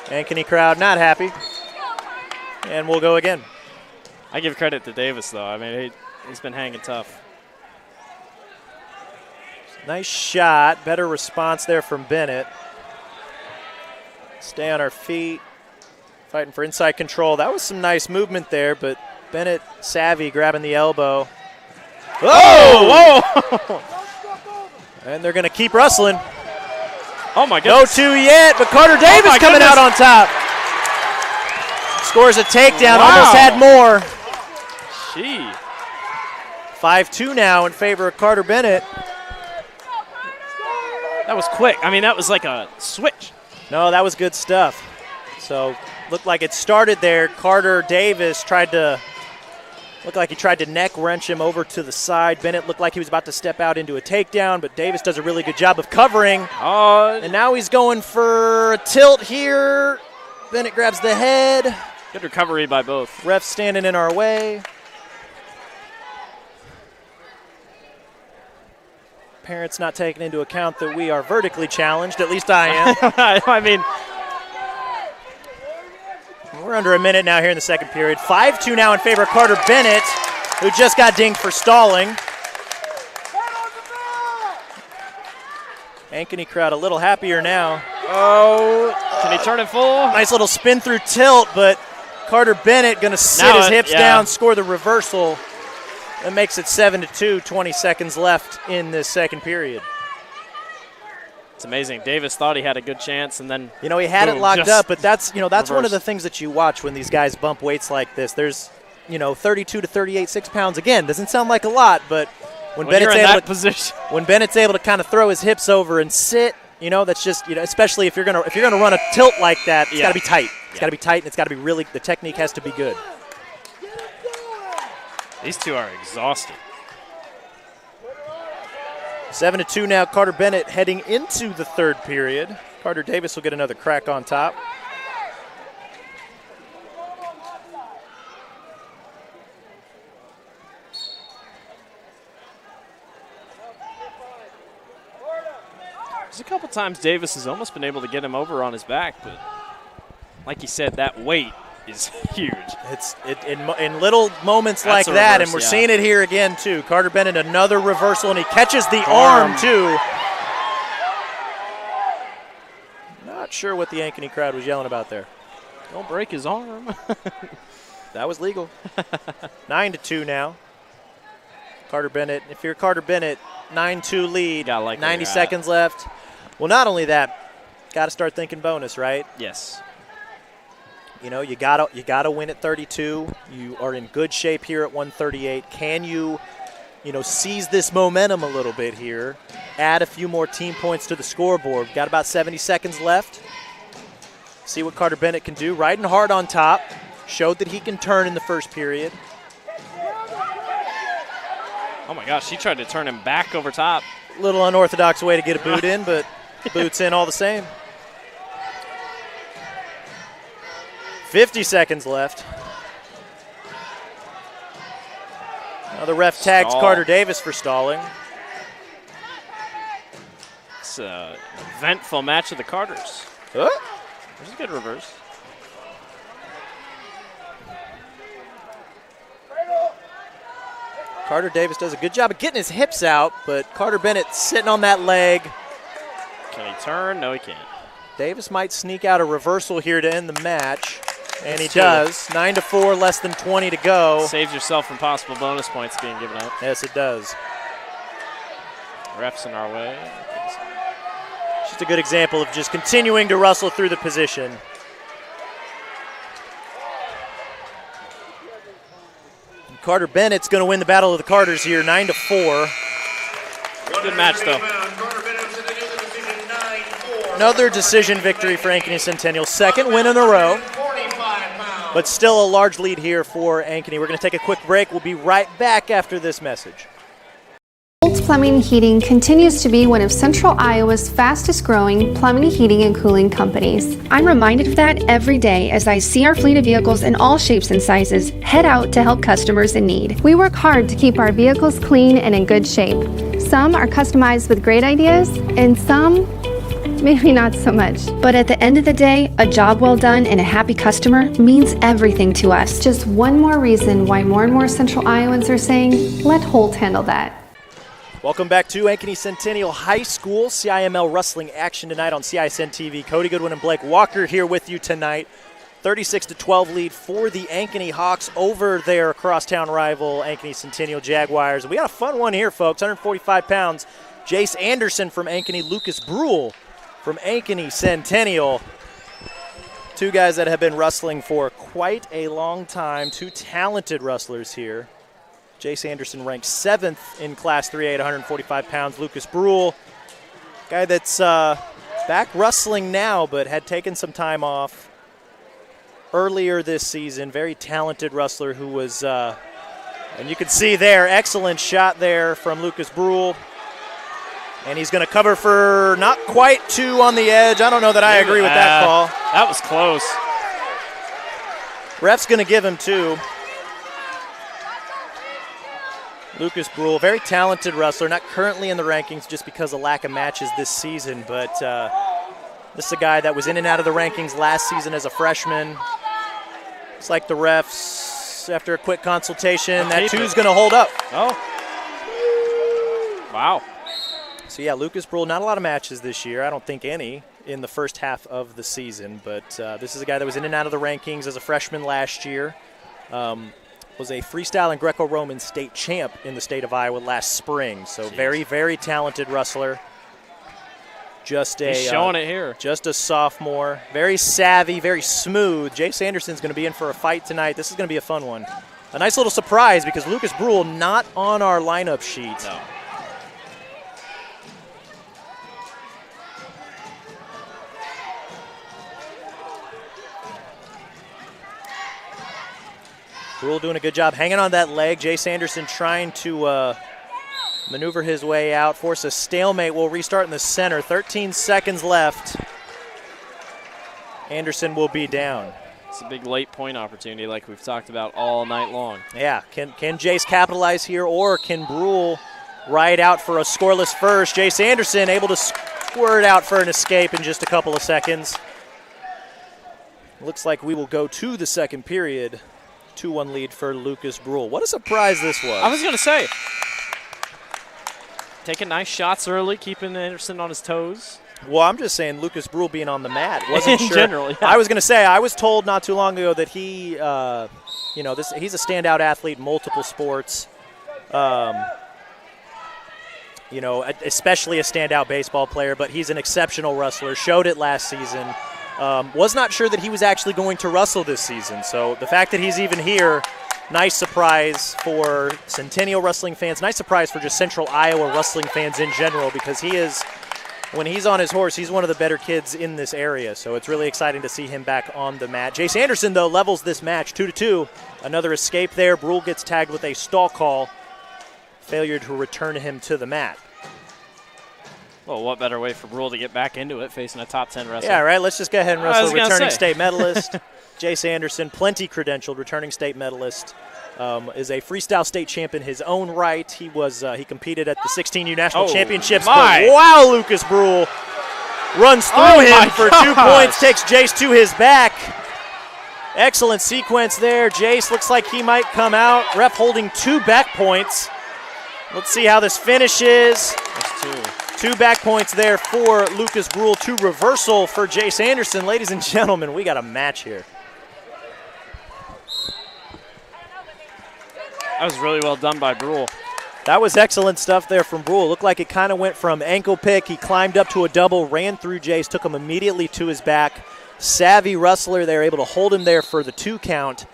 Ankeny crowd not happy. And we'll go again. I give credit to Davis, though. I mean, he's been hanging tough. Nice shot. Better response there from Bennett. Stay on our feet. Fighting for inside control. That was some nice movement there, but Bennett savvy grabbing the elbow. Oh! Whoa! And they're going to keep wrestling. Oh, my goodness. No two yet, but Carter Davis coming out on top. Scores a takedown, almost had more. 5-2 now in favor of Carter Bennett. That was quick. I mean, that was like a switch. No, that was good stuff. So, looked like it started there. Carter Davis looked like he tried to neck wrench him over to the side. Bennett looked like he was about to step out into a takedown, but Davis does a really good job of covering. And now he's going for a tilt here. Bennett grabs the head. Good recovery by both. Ref standing in our way. Parents not taking into account that we are vertically challenged. At least I am. I mean, we're We're under a minute now here in the second period. 5-2 now in favor of Carter Bennett, who just got dinged for stalling. Ankeny crowd a little happier now. Oh, can he turn it full? Nice little spin through tilt, but Carter Bennett going to sit his hips down, score the reversal. That makes it 7-2, 20 seconds left in this second period. It's amazing. Davis thought he had a good chance, and then he had it locked up, but that's reverse. one of the things that you watch when these guys bump weights like this. There's 32 to 38 6-pounds. Again, doesn't sound like a lot, but when Bennett's able to kind of throw his hips over and sit, that's just especially if you're gonna run a tilt like that, it's got to be tight. It's got to be tight, and it's got to be really, the technique has to be good. These two are exhausted. 7-2 now, Carter Bennett heading into the third period. Carter Davis will get another crack on top. There's a couple times Davis has almost been able to get him over on his back, but like you said, that weight is huge. It's in little moments like that, and we're seeing it here again too. Carter Bennett, another reversal, and he catches the arm too. Not sure what the Ankeny crowd was yelling about there. Don't break his arm. That was legal. 9-2 now. Carter Bennett, if you're Carter Bennett, 9-2 lead, 90 seconds left. Well, not only that, got to start thinking bonus, right? Yes. You gotta win at 32. You are in good shape here at 138. Can you, seize this momentum a little bit here? Add a few more team points to the scoreboard. Got about 70 seconds left. See what Carter Bennett can do. Riding hard on top. Showed that he can turn in the first period. Oh my gosh, he tried to turn him back over top. Little unorthodox way to get a boot in, but boot's in all the same. 50 seconds left. Now the ref tags Carter Davis for stalling. It's an eventful match of the Carters. There's a good reverse. Carter Davis does a good job of getting his hips out, but Carter Bennett sitting on that leg. Can he turn? No, he can't. Davis might sneak out a reversal here to end the match. And he does. 9-4, less than 20 to go. Saves yourself from possible bonus points being given out. Yes, it does. Ref's in our way. Just a good example of just continuing to wrestle through the position. And Carter Bennett's going to win the Battle of the Carters here, 9-4. Good match, though. Another decision victory for Ankeny Centennial. Second win in a row. But still a large lead here for Ankeny. We're going to take a quick break. We'll be right back after this message. Holt Plumbing and Heating continues to be one of Central Iowa's fastest growing plumbing, heating, and cooling companies. I'm reminded of that every day as I see our fleet of vehicles in all shapes and sizes head out to help customers in need. We work hard to keep our vehicles clean and in good shape. Some are customized with great ideas, and some maybe not so much. But at the end of the day, a job well done and a happy customer means everything to us. Just one more reason why more and more Central Iowans are saying, let Holt handle that. Welcome back to Ankeny Centennial High School. CIML wrestling action tonight on CISN TV. Cody Goodwin and Blake Walker here with you tonight. 36-12 lead for the Ankeny Hawks over their crosstown rival Ankeny Centennial Jaguars. We got a fun one here, folks. 145 pounds. Jace Anderson from Ankeny, Lucas Bruhl from Ankeny Centennial. Two guys that have been wrestling for quite a long time. Two talented wrestlers here. Jace Anderson ranked 7th in Class 3A at 145 pounds. Lucas Bruhl, guy that's back wrestling now but had taken some time off earlier this season. Very talented wrestler who was, and you can see there, excellent shot there from Lucas Bruhl. And he's going to cover for not quite 2 on the edge. I don't know that I agree with that call. That was close. Ref's going to give him 2. Lucas Bruhl, very talented wrestler, not currently in the rankings just because of lack of matches this season, but this is a guy that was in and out of the rankings last season as a freshman. Looks like the refs, after a quick consultation, that 2's going to hold up. Oh. Wow. So, yeah, Lucas Brule, not a lot of matches this year. I don't think any in the first half of the season. But this is a guy that was in and out of the rankings as a freshman last year. Was a freestyle and Greco-Roman state champ in the state of Iowa last spring. So very, very talented wrestler. He's showing it here. Just a sophomore. Very savvy, very smooth. Jace Anderson's going to be in for a fight tonight. This is going to be a fun one. A nice little surprise because Lucas Brule not on our lineup sheet. No. Brule doing a good job hanging on that leg. Jace Anderson trying to maneuver his way out, force a stalemate. We'll restart in the center. 13 seconds left. Anderson will be down. It's a big late point opportunity like we've talked about all night long. Yeah, can Jace capitalize here, or can Brule ride out for a scoreless first? Jace Anderson able to squirt out for an escape in just a couple of seconds. Looks like we will go to the second period. 2-1 lead for Lucas Brule. What a surprise this was. I was going to say, taking nice shots early, keeping Anderson on his toes. Well, I'm just saying Lucas Brule being on the mat. Wasn't In sure. general, yeah. I was going to say, I was told not too long ago that he, he's a standout athlete in multiple sports. Especially a standout baseball player, but he's an exceptional wrestler. Showed it last season. Was not sure that he was actually going to wrestle this season. So the fact that he's even here, nice surprise for Centennial wrestling fans. Nice surprise for just Central Iowa wrestling fans in general, because he is, when he's on his horse, he's one of the better kids in this area. So it's really exciting to see him back on the mat. Jace Anderson, though, levels this match 2-2. Another escape there. Brule gets tagged with a stall call. Failure to return him to the mat. Well, what better way for Brule to get back into it, facing a top 10 wrestler? Yeah, right. Let's just go ahead and wrestle returning say. state medalist. Jace Anderson, plenty credentialed, returning state medalist. Is a freestyle state champ in his own right. He competed at the 16U National Championships. My. Wow, Lucas Brule runs through him for 2 points, takes Jace to his back. Excellent sequence there. Jace looks like he might come out. Ref holding 2 back points. Let's see how this finishes. That's 2 back points there for Lucas Brule. 2 reversal for Jace Anderson. Ladies and gentlemen, we got a match here. That was really well done by Brule. That was excellent stuff there from Brule. Looked like it kind of went from ankle pick. He climbed up to a double, ran through Jace, took him immediately to his back. Savvy wrestler there, able to hold him there for the 2 count.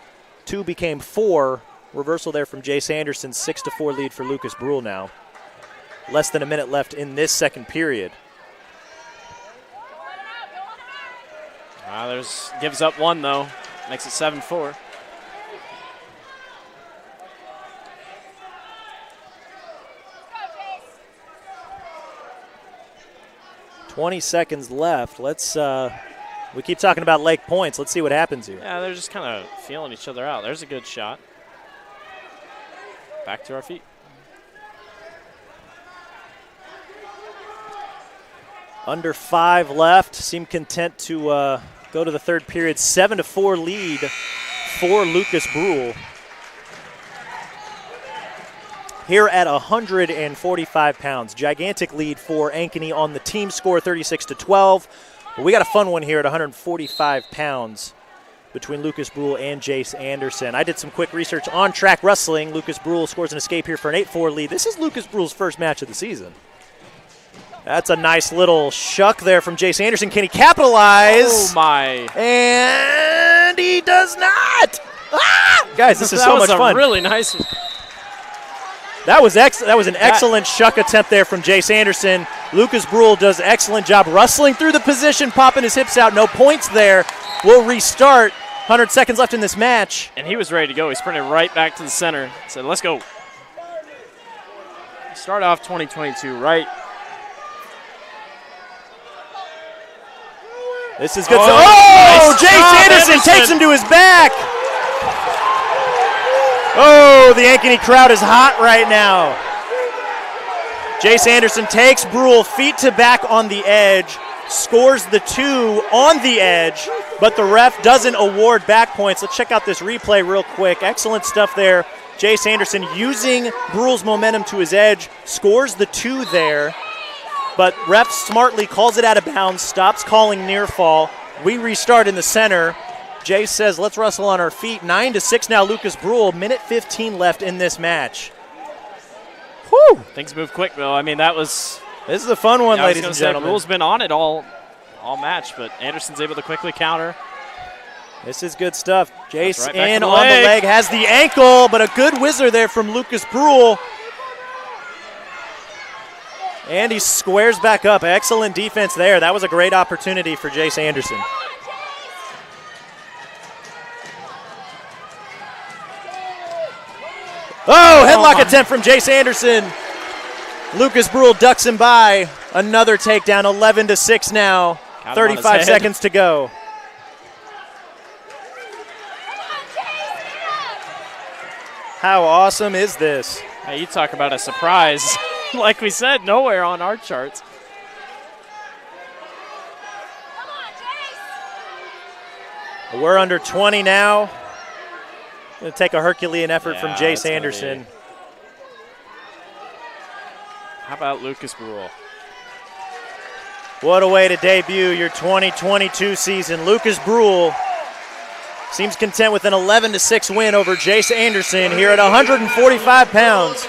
2 became 4. Reversal there from Jace Anderson. 6-4 lead for Lucas Brule now. Less than a minute left in this second period. Gives up 1, though. Makes it 7-4. $20 seconds left. Let's. We keep talking about Lake points. Let's see what happens here. Yeah, they're just kind of feeling each other out. There's a good shot. Back to our feet. Under 5 left. Seem content to go to the third period. 7-4 lead for Lucas Brule. Here at 145 pounds. Gigantic lead for Ankeny on the team score, 36-12. But we got a fun one here at 145 pounds between Lucas Brule and Jace Anderson. I did some quick research on track wrestling. Lucas Brule scores an escape here for an 8-4 lead. This is Lucas Brule's first match of the season. That's a nice little shuck there from Jace Anderson. Can he capitalize? Oh, my. And he does not. Ah! Guys, this is so much fun. That was a really nice. That was an excellent shuck attempt there from Jace Anderson. Lucas Brule does an excellent job wrestling through the position, popping his hips out. No points there. We'll restart. 100 seconds left in this match. And he was ready to go. He sprinted right back to the center. Said, let's go. Start off 2022 right. This is good. Nice Jace Anderson takes him to his back. Oh, the Ankeny crowd is hot right now. Jace Anderson takes Brule feet to back on the edge, scores the 2 on the edge, but the ref doesn't award back points. Let's check out this replay real quick. Excellent stuff there. Jace Anderson using Brule's momentum to his edge, scores the 2 there, but ref smartly calls it out of bounds, stops calling near fall. We restart in the center. Jace says, let's wrestle on our feet. 9-6 now, Lucas Brule. Minute 15 left in this match. Whew. Things move quick, though. I mean, this is a fun one, ladies and gentlemen. Brule's been on it all match, but Anderson's able to quickly counter. This is good stuff. Jace right in on the leg, has the ankle, but a good whizzer there from Lucas Brule. And he squares back up. Excellent defense there. That was a great opportunity for Jace Anderson. Oh, headlock attempt from Jace Anderson. Lucas Brule ducks him by. Another takedown, 11-6 now. 35 seconds to go. How awesome is this? Hey, you talk about a surprise. Like we said, nowhere on our charts. We're under 20 now. Going to take a Herculean effort from Jace Anderson. How about Lucas Brule? What a way to debut your 2022 season. Lucas Brule seems content with an 11-6 win over Jace Anderson here at 145 pounds.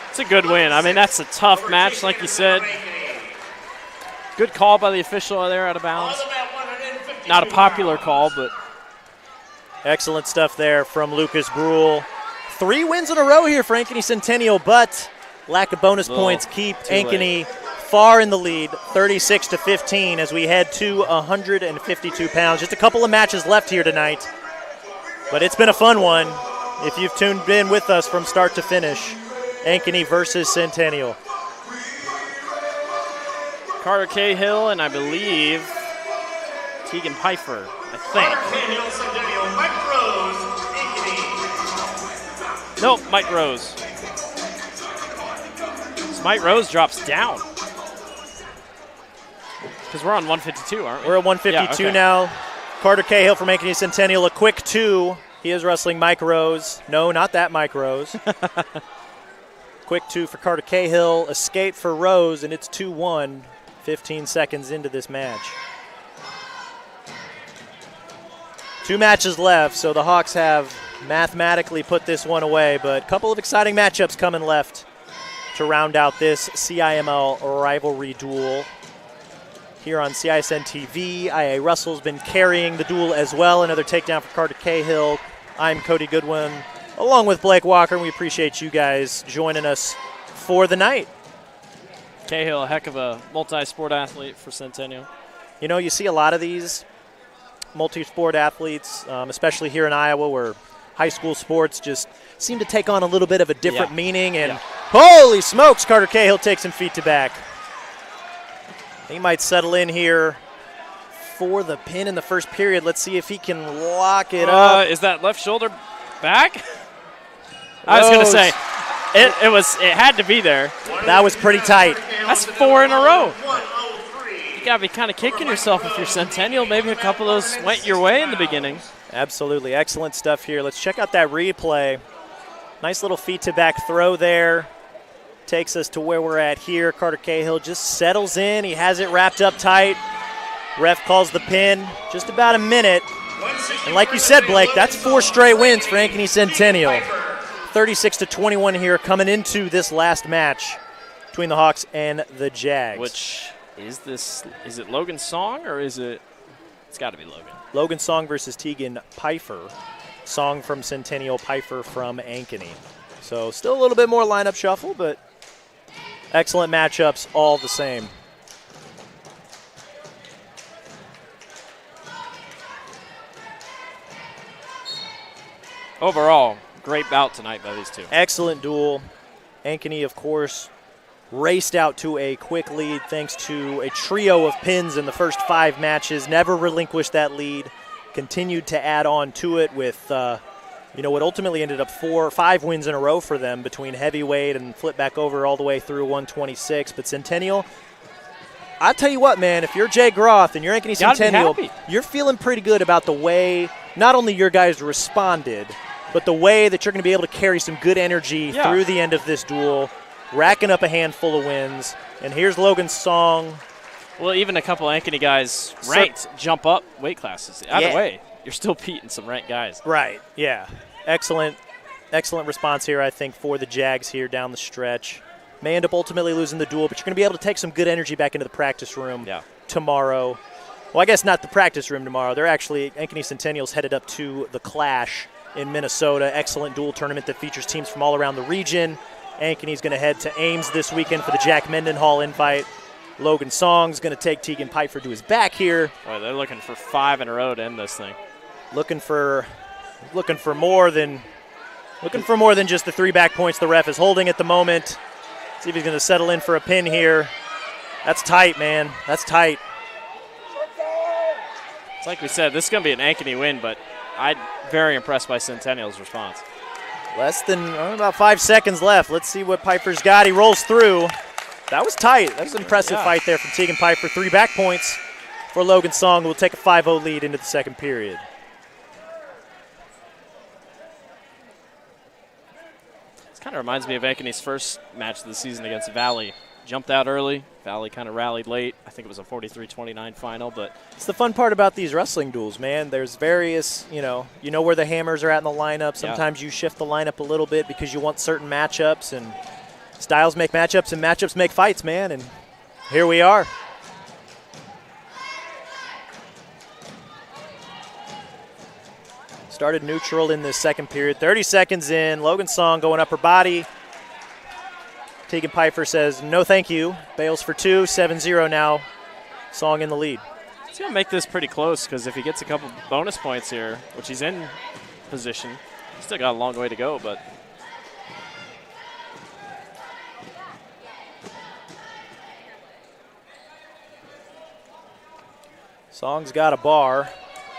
It's a good win. I mean, that's a tough match, like you said. Good call by the official there out of bounds. Not a popular call, but excellent stuff there from Lucas Brule. 3 wins in a row here for Ankeny Centennial, but lack of bonus points keep Ankeny far in the lead, 36-15 as we head to 152 pounds. Just a couple of matches left here tonight, but it's been a fun one. If you've tuned in with us from start to finish, Ankeny versus Centennial. Carter Cahill and I believe Tegan Pfeiffer, I think. Nope, Mike Rose. So Mike Rose drops down. Because we're on 152, aren't we? We're at 152 now. Carter Cahill from Ankeny Centennial, a quick 2. He is wrestling Mike Rose. No, not that Mike Rose. Quick 2 for Carter Cahill, escape for Rose, and it's 2-1, 15 seconds into this match. 2 matches left, so the Hawks have mathematically put this one away, but a couple of exciting matchups coming left to round out this CIML rivalry duel. Here on CISN TV, IA Russell's been carrying the duel as well. Another takedown for Carter Cahill. I'm Cody Goodwin, along with Blake Walker, and we appreciate you guys joining us for the night. Cahill, a heck of a multi-sport athlete for Centennial. You know, you see a lot of these multi-sport athletes, especially here in Iowa, where high school sports just seem to take on a little bit of a different meaning. And holy smokes, Carter Cahill takes him feet to back. He might settle in here for the pin in the first period. Let's see if he can lock it up. Is that left shoulder back? I was going to say, it had to be there. That was pretty tight. That's 4 in a row. You got to be kind of kicking yourself if you're Centennial. Maybe a couple of those went your way in the beginning. Absolutely. Excellent stuff here. Let's check out that replay. Nice little feet to back throw there. Takes us to where we're at here. Carter Cahill just settles in. He has it wrapped up tight. Ref calls the pin. Just about a minute. And like you said, Blake, that's 4 straight wins for Ankeny Centennial. 36-21 here coming into this last match between the Hawks and the Jags. Which is it Logan Song or is it? It's got to be Logan. Logan Song versus Tegan Pfeiffer. Song from Centennial, Pfeiffer from Ankeny. So still a little bit more lineup shuffle, but excellent matchups all the same. Overall, great bout tonight by these two. Excellent duel. Ankeny, of course, raced out to a quick lead thanks to a trio of pins in the first 5 matches. Never relinquished that lead. Continued to add on to it with, what ultimately ended up 4 or 5 wins in a row for them between heavyweight and flip back over all the way through 126. But Centennial I tell you what, man, if you're Jay Groth and you're Ankeny Gotta be Centennial, happy. you're feeling pretty good about the way not only your guys responded, but the way that you're going to be able to carry some good energy through the end of this duel, racking up a handful of wins. And here's Logan Song. Well, even a couple Ankeny guys ranked jump up weight classes. Either way, you're still beating some ranked guys. Right, yeah. Excellent response here, I think, for the Jags here down the stretch. May end up ultimately losing the duel, but you're going to be able to take some good energy back into the practice room tomorrow. Well, I guess not the practice room tomorrow. They're actually, Ankeny Centennial's headed up to the Clash in Minnesota. Excellent duel tournament that features teams from all around the region. Ankeny's going to head to Ames this weekend for the Jack Mendenhall invite. Logan Song's going to take Tegan Pfeiffer to his back here. Boy, they're looking for 5 in a row to end this thing. Looking for more than just the 3 back points the ref is holding at the moment. See if he's going to settle in for a pin here. That's tight, man. That's tight. It's like we said, this is going to be an Ankeny win, but I'm very impressed by Centennial's response. Less than about 5 seconds left. Let's see what Piper's got. He rolls through. That was tight. That was an impressive fight there from Tegan Pfeiffer. 3 back points for Logan Song, who will take a 5-0 lead into the second period. This kind of reminds me of Ankeny's first match of the season against Valley. Jumped out early. Valley kind of rallied late. I think it was a 43-29 final. But it's the fun part about these wrestling duels, man. There's various, you know where the hammers are at in the lineup. Sometimes you shift the lineup a little bit because you want certain matchups, and styles make matchups, and matchups make fights, man. And here we are. Started neutral in the second period. 30 seconds in. Logan Song going upper body. Tegan Pfeiffer says, no thank you. Bails for 2, 7-0 now. Song in the lead. He's going to make this pretty close because if he gets a couple bonus points here, which he's in position, he's still got a long way to go, but Song's got a bar.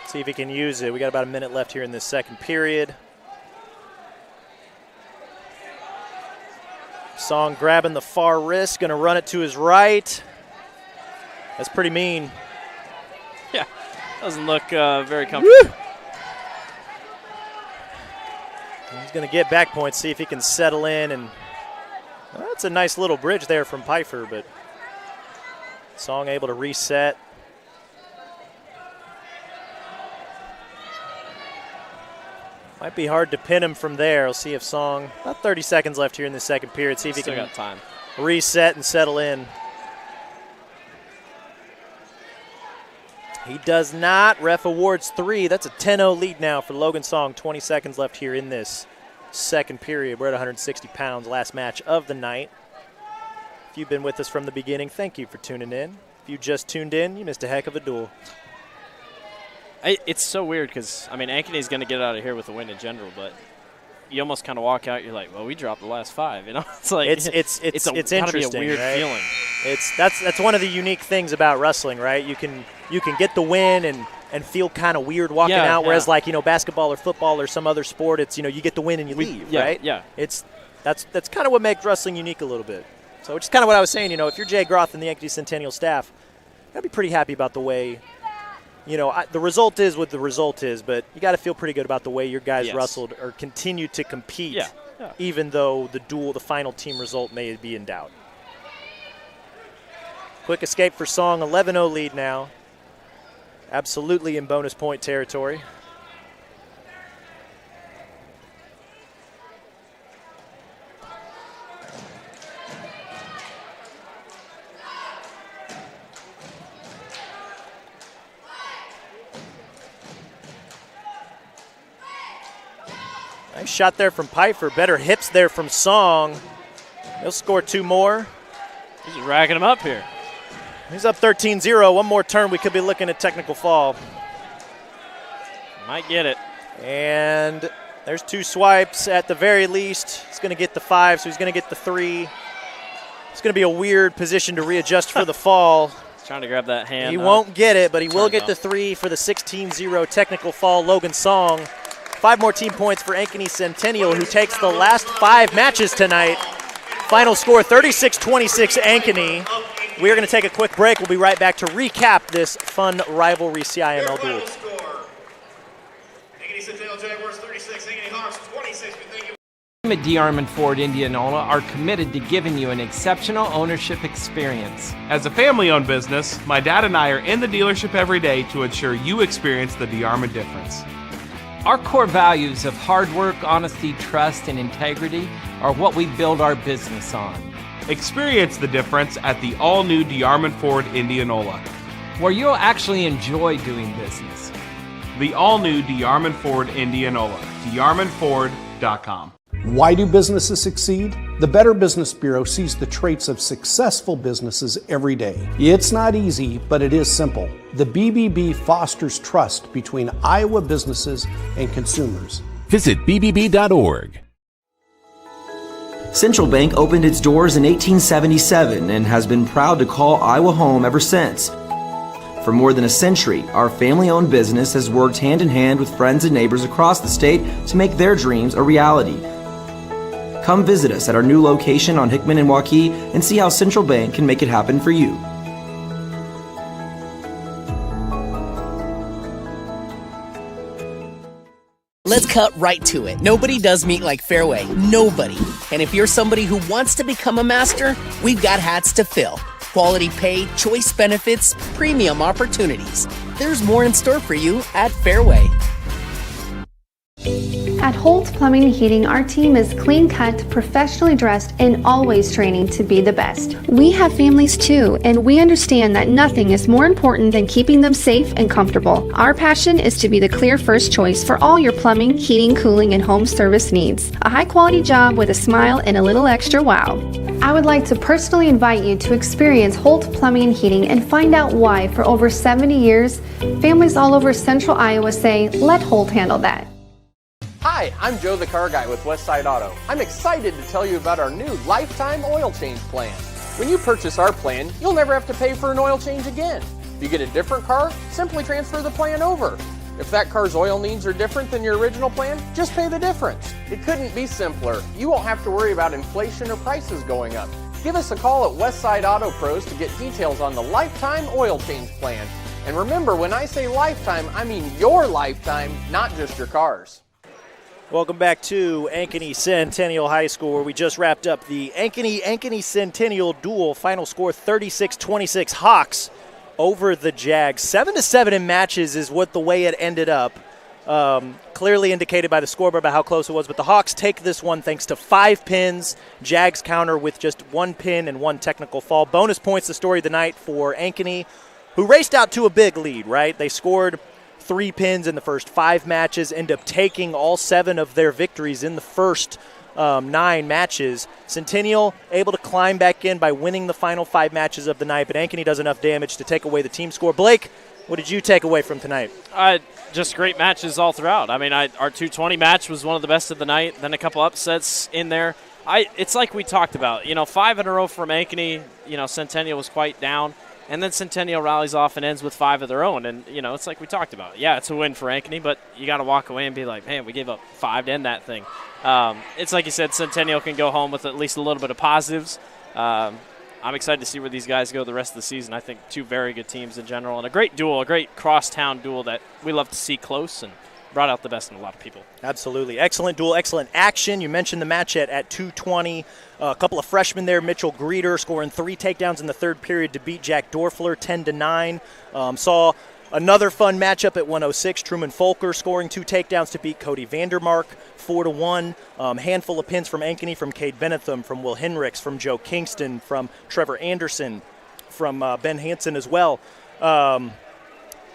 See if he can use it. We got about a minute left here in this second period. Song grabbing the far wrist, going to run it to his right. That's pretty mean. Yeah, doesn't look very comfortable. He's going to get back points, see if he can settle in. And that's a nice little bridge there from Pfeiffer, but Song able to reset. Might be hard to pin him from there. We'll see if Song, about 30 seconds left here in the second period. See if he Still can got time. Reset and settle in. He does not. Ref awards 3. That's a 10-0 lead now for Logan Song. 20 seconds left here in this second period. We're at 160 pounds. Last match of the night. If you've been with us from the beginning, thank you for tuning in. If you just tuned in, you missed a heck of a duel. It's so weird because, I mean, Ankeny's going to get out of here with a win in general, but you almost kind of walk out, you're like, well, we dropped the last 5, you know? It's like it's Be interesting, a weird right? feeling. That's one of the unique things about wrestling, right? You can get the win and feel kind of weird walking out, whereas like, basketball or football or some other sport, it's, you get the win and you leave, right? Yeah. That's kind of what makes wrestling unique a little bit. So which is kind of what I was saying, if you're Jay Groth and the Ankeny Centennial staff, I'd be pretty happy about the way, the result is what the result is, but you got to feel pretty good about the way your guys wrestled or continue to compete, even though the final team result may be in doubt. Quick escape for Song, 11-0 lead now. Absolutely in bonus point territory. Nice shot there from Pfeiffer. Better hips there from Song. He'll score 2 more. He's just racking him up here. He's up 13-0. One more turn, we could be looking at technical fall. Might get it. And there's 2 swipes at the very least. He's going to get the 5, so he's going to get the 3. It's going to be a weird position to readjust for the fall. He's trying to grab that hand. He won't get it, but he will get the 3 for the 16-0 technical fall. Logan Song. 5 more team points for Ankeny Centennial, who takes the last 5 matches tonight. Final score, 36-26 Ankeny. We are going to take a quick break. We'll be right back to recap this fun rivalry CIML duel. Ankeny Centennial Jaguars 36, Ankeny Hawks 26. We thank you. At DeArmond Ford Indianola are committed to giving you an exceptional ownership experience. As a family-owned business, my dad and I are in the dealership every day to ensure you experience the DeArmond difference. Our core values of hard work, honesty, trust, and integrity are what we build our business on. Experience the difference at the all-new DeArmond Ford Indianola, where you'll actually enjoy doing business. The all-new DeArmond Ford Indianola, DeArmondFord.com. Why do businesses succeed? The Better Business Bureau sees the traits of successful businesses every day. It's not easy, but it is simple. The BBB fosters trust between Iowa businesses and consumers. Visit bbb.org. Central Bank opened its doors in 1877 and has been proud to call Iowa home ever since. For more than a century, our family-owned business has worked hand in hand with friends and neighbors across the state to make their dreams a reality. Come visit us at our new location on Hickman and Waukee and see how Central Bank can make it happen for you. Let's cut right to it. Nobody does meat like Fairway. Nobody. And if you're somebody who wants to become a master, we've got hats to fill. Quality pay, choice benefits, premium opportunities. There's more in store for you at Fairway. At Holt Plumbing and Heating, our team is clean-cut, professionally dressed, and always training to be the best. We have families too, and we understand that nothing is more important than keeping them safe and comfortable. Our passion is to be the clear first choice for all your plumbing, heating, cooling, and home service needs. A high-quality job with a smile and a little extra wow. I would like to personally invite you to experience Holt Plumbing and Heating and find out why, for over 70 years, families all over central Iowa say, let Holt handle that. Hi, I'm Joe the Car Guy with Westside Auto. I'm excited to tell you about our new lifetime oil change plan. When you purchase our plan, you'll never have to pay for an oil change again. If you get a different car, simply transfer the plan over. If that car's oil needs are different than your original plan, just pay the difference. It couldn't be simpler. You won't have to worry about inflation or prices going up. Give us a call at Westside Auto Pros to get details on the lifetime oil change plan. And remember, when I say lifetime, I mean your lifetime, not just your car's. Welcome back to Ankeny Centennial High School, where we just wrapped up the Ankeny Centennial duel. Final score 36-26 Hawks over the Jags. 7-7 in matches is what the way it ended up. Clearly indicated by the scoreboard about how close it was, but the Hawks take this one thanks to 5 pins. Jags counter with just 1 pin and 1 technical fall. Bonus points, the story of the night for Ankeny, who raced out to a big lead, right? They scored 3 pins in the first 5 matches, end up taking all 7 of their victories in the first 9 matches. Centennial able to climb back in by winning the final 5 matches of the night, but Ankeny does enough damage to take away the team score. Blake, what did you take away from tonight? Just great matches all throughout. I mean, our 220 match was one of the best of the night, then a couple upsets in there. It's like we talked about, 5 in a row from Ankeny. Centennial was quite down. And then Centennial rallies off and ends with 5 of their own. And, it's like we talked about. Yeah, it's a win for Ankeny, but you got to walk away and be like, man, we gave up 5 to end that thing. It's like you said, Centennial can go home with at least a little bit of positives. I'm excited to see where these guys go the rest of the season. I think 2 very good teams in general, and a great duel, a great crosstown duel that we love to see close and brought out the best in a lot of people. Absolutely. Excellent duel, excellent action. You mentioned the match at 220. A couple of freshmen there, Mitchell Greeter scoring 3 takedowns in the third period to beat Jack Dorfler 10-9. Saw another fun matchup at 106. Truman Folker scoring 2 takedowns to beat Cody Vandermark 4-1. Handful of pins from Ankeny, from Cade Benetham, from Will Henricks, from Joe Kingston, from Trevor Anderson, from Ben Hansen as well.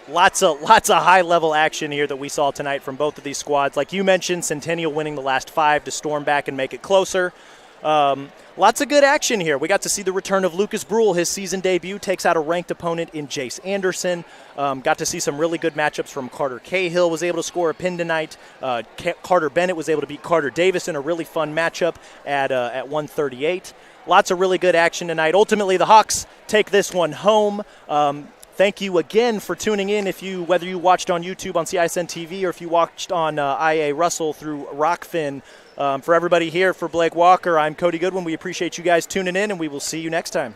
Lots of high-level action here that we saw tonight from both of these squads. Like you mentioned, Centennial winning the last 5 to storm back and make it closer. Lots of good action here. We got to see the return of Lucas Brule. His season debut takes out a ranked opponent in Jace Anderson. Got to see some really good matchups from Carter Cahill, was able to score a pin tonight. Carter Bennett was able to beat Carter Davis in a really fun matchup at 138. Lots of really good action tonight. Ultimately, the Hawks take this one home. Thank you again for tuning in. Whether you watched on YouTube on CISN TV or if you watched on IA Russell through Rockfin. For everybody here, for Blake Walker, I'm Cody Goodwin. We appreciate you guys tuning in, and we will see you next time.